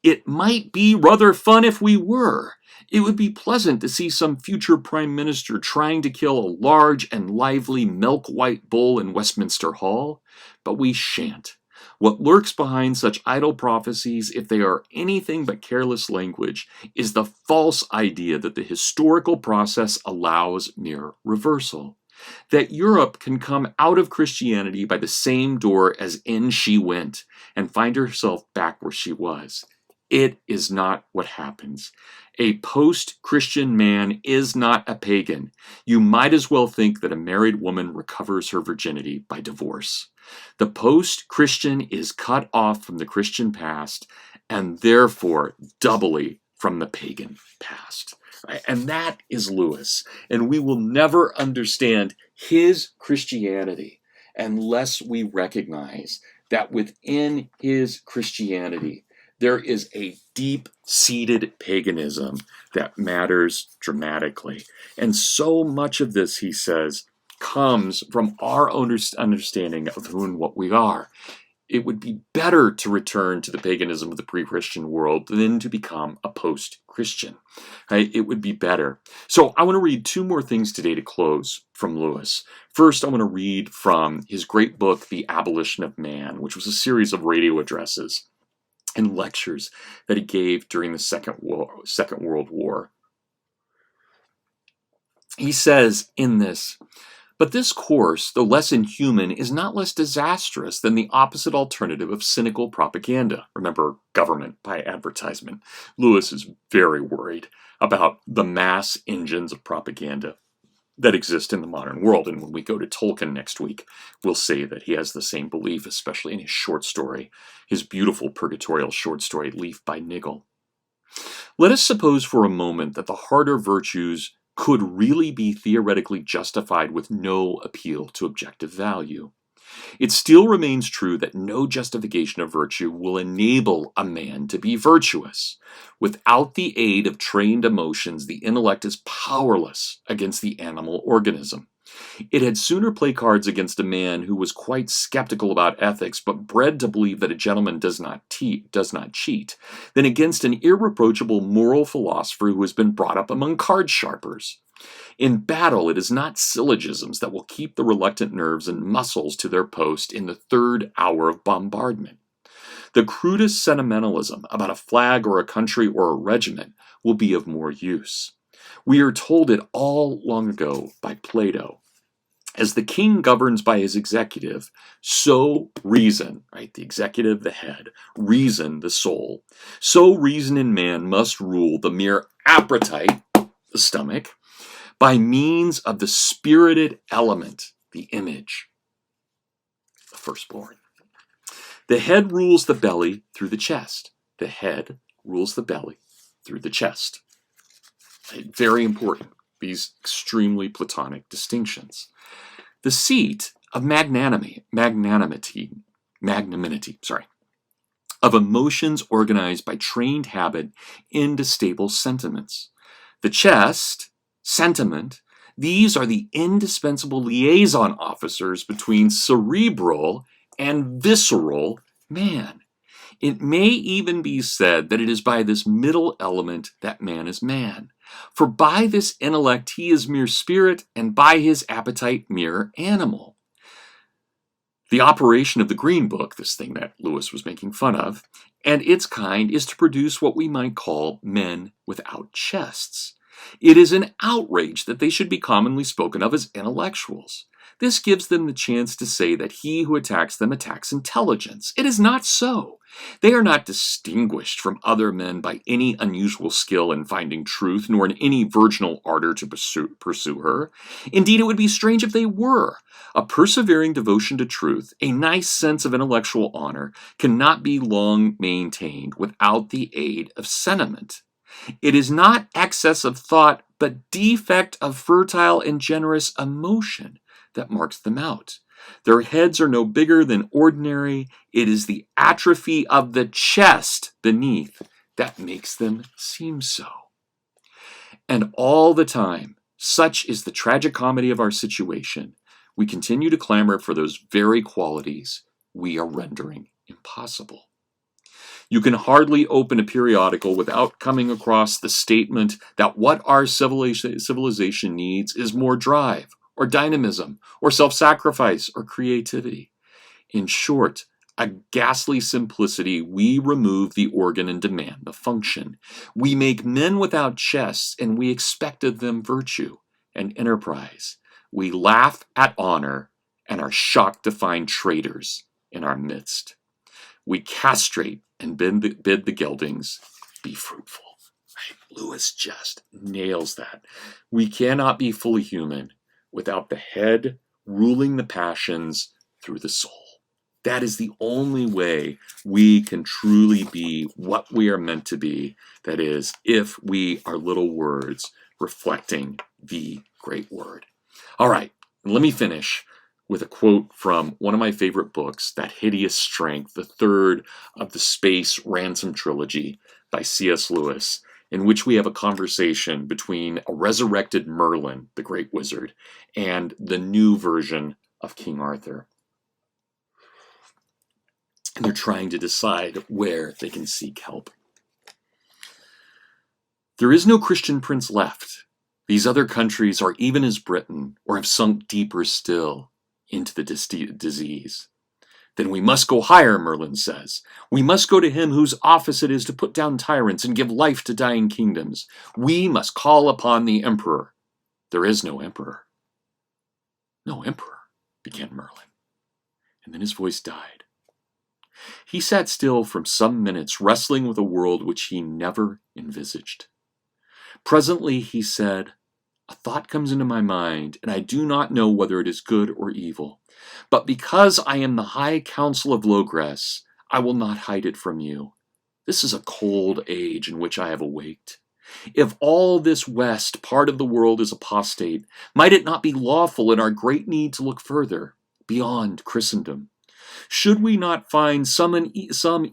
It might be rather fun if we were. It would be pleasant to see some future prime minister trying to kill a large and lively milk-white bull in Westminster Hall, but we shan't. What lurks behind such idle prophecies, if they are anything but careless language, is the false idea that the historical process allows mere reversal. That Europe can come out of Christianity by the same door as in she went, and find herself back where she was. It is not what happens. A post-Christian man is not a pagan. You might as well think that a married woman recovers her virginity by divorce. The post-Christian is cut off from the Christian past, and therefore doubly from the pagan past. And that is Lewis. And we will never understand his Christianity unless we recognize that within his Christianity, there is a deep-seated paganism that matters dramatically. And so much of this, he says, comes from our understanding of who and what we are. It would be better to return to the paganism of the pre-Christian world than to become a post-Christian. Right? It would be better. So I want to read 2 more things today to close from Lewis. First, I want to read from his great book, The Abolition of Man, which was a series of radio addresses and lectures that he gave during the Second World War. He says in this, But this course, though less inhuman, is not less disastrous than the opposite alternative of cynical propaganda. Remember, government by advertisement. Lewis is very worried about the mass engines of propaganda that exist in the modern world. And when we go to Tolkien next week, we'll say that he has the same belief, especially in his short story, his beautiful purgatorial short story, Leaf by Niggle. Let us suppose for a moment that the harder virtues could really be theoretically justified with no appeal to objective value. It still remains true that no justification of virtue will enable a man to be virtuous. Without the aid of trained emotions, the intellect is powerless against the animal organism. It had sooner play cards against a man who was quite skeptical about ethics, but bred to believe that a gentleman does not cheat, than against an irreproachable moral philosopher who has been brought up among card sharpers. In battle, it is not syllogisms that will keep the reluctant nerves and muscles to their post in the third hour of bombardment. The crudest sentimentalism about a flag or a country or a regiment will be of more use. We are told it all long ago by Plato. As the king governs by his executive, so reason, right? The executive, the head, reason, the soul. So reason in man must rule the mere appetite, the stomach, by means of the spirited element, the image, the firstborn. The head rules the belly through the chest. The head rules the belly through the chest. Very important, these extremely Platonic distinctions. The seat of magnanimity, of emotions organized by trained habit into stable sentiments. The chest, sentiment, these are the indispensable liaison officers between cerebral and visceral man. It may even be said that it is by this middle element that man is man. For by this intellect he is mere spirit, and by his appetite mere animal. The operation of the Green Book, this thing that Lewis was making fun of, and its kind is to produce what we might call men without chests. It is an outrage that they should be commonly spoken of as intellectuals. This gives them the chance to say that he who attacks them attacks intelligence. It is not so. They are not distinguished from other men by any unusual skill in finding truth, nor in any virginal ardor to pursue her. Indeed, it would be strange if they were. A persevering devotion to truth, a nice sense of intellectual honor, cannot be long maintained without the aid of sentiment. It is not excess of thought, but defect of fertile and generous emotion that marks them out. Their heads are no bigger than ordinary. It is the atrophy of the chest beneath that makes them seem so. And all the time, such is the tragicomedy of our situation, we continue to clamor for those very qualities we are rendering impossible. You can hardly open a periodical without coming across the statement that what our civilization needs is more drive, or dynamism, or self-sacrifice, or creativity. In short, a ghastly simplicity, we remove the organ and demand the function. We make men without chests, and we expect of them virtue and enterprise. We laugh at honor, and are shocked to find traitors in our midst. We castrate and bid the geldings be fruitful. Right? Lewis just nails that. We cannot be fully human without the head ruling the passions through the soul. That is the only way we can truly be what we are meant to be. That is, if we are little words reflecting the great word. All right, let me finish with a quote from one of my favorite books, That Hideous Strength, the third of the Space Ransom trilogy by C.S. Lewis, in which we have a conversation between a resurrected Merlin, the great wizard, and the new version of King Arthur. And they're trying to decide where they can seek help. There is no Christian prince left. These other countries are even as Britain, or have sunk deeper still into the disease. Then we must go higher, Merlin says. We must go to him whose office it is to put down tyrants and give life to dying kingdoms. We must call upon the emperor. There is no emperor. No, Emperor, began Merlin, and then his voice died. He sat still for some minutes, wrestling with a world which he never envisaged. Presently he said, "A thought comes into my mind, and I do not know whether it is good or evil. But because I am the high council of Loras, I will not hide it from you. This is a cold age in which I have awaked. If all this west part of the world is apostate, might it not be lawful in our great need to look further, beyond Christendom? Should we not find some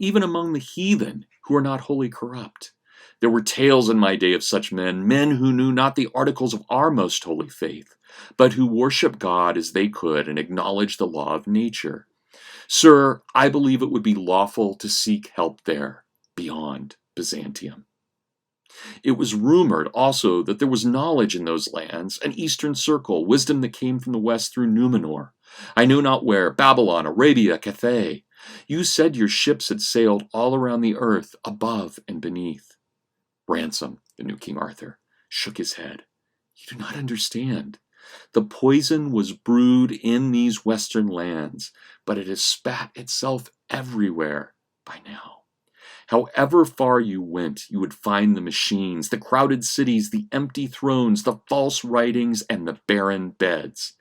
even among the heathen who are not wholly corrupt? There were tales in my day of such men who knew not the articles of our most holy faith, but who worship God as they could and acknowledge the law of nature. Sir, I believe it would be lawful to seek help there, beyond Byzantium." It was rumored also that there was knowledge in those lands, an eastern circle, wisdom that came from the west through Numenor. I know not where, Babylon, Arabia, Cathay. You said your ships had sailed all around the earth, above and beneath. Ransom, the new King Arthur, shook his head. You do not understand. The poison was brewed in these western lands, but it has spat itself everywhere by now. However far you went, you would find the machines, the crowded cities, the empty thrones, the false writings, and the barren beds.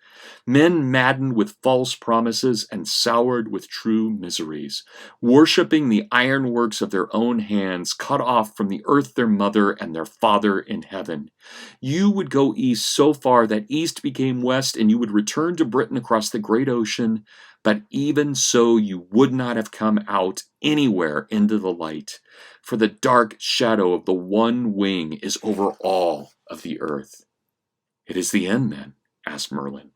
Men maddened with false promises and soured with true miseries, worshipping the ironworks of their own hands, cut off from the earth their mother and their father in heaven. You would go east so far that east became west, and you would return to Britain across the great ocean, but even so you would not have come out anywhere into the light, for the dark shadow of the one wing is over all of the earth. It is the end, then? Asked Merlin.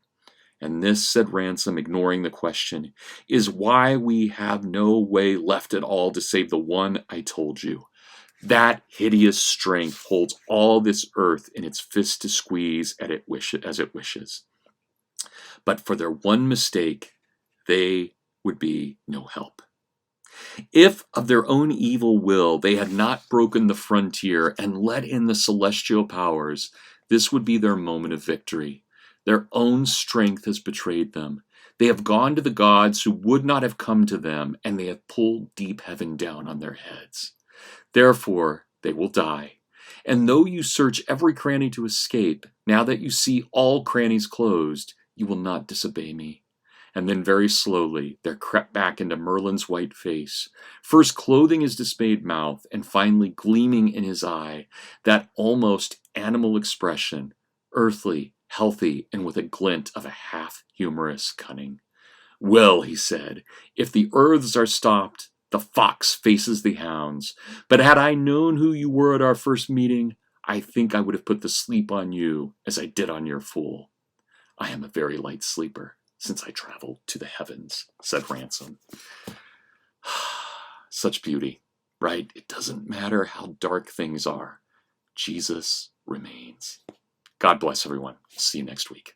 And this, said Ransom, ignoring the question, is why we have no way left at all to save the one I told you. That hideous strength holds all this earth in its fist to squeeze as it wishes. But for their one mistake, they would be no help. If of their own evil will they had not broken the frontier and let in the celestial powers, this would be their moment of victory. Their own strength has betrayed them. They have gone to the gods who would not have come to them, and they have pulled deep heaven down on their heads. Therefore, they will die. And though you search every cranny to escape, now that you see all crannies closed, you will not disobey me. And then very slowly there crept back into Merlin's white face, first clothing his dismayed mouth, and finally gleaming in his eye, that almost animal expression, earthly, healthy, and with a glint of a half-humorous cunning. Well, he said, if the earths are stopped, the fox faces the hounds. But had I known who you were at our first meeting, I think I would have put the sleep on you as I did on your fool. I am a very light sleeper, since I traveled to the heavens, said Ransom. Such beauty, right? It doesn't matter how dark things are. Jesus remains. God bless everyone. See you next week.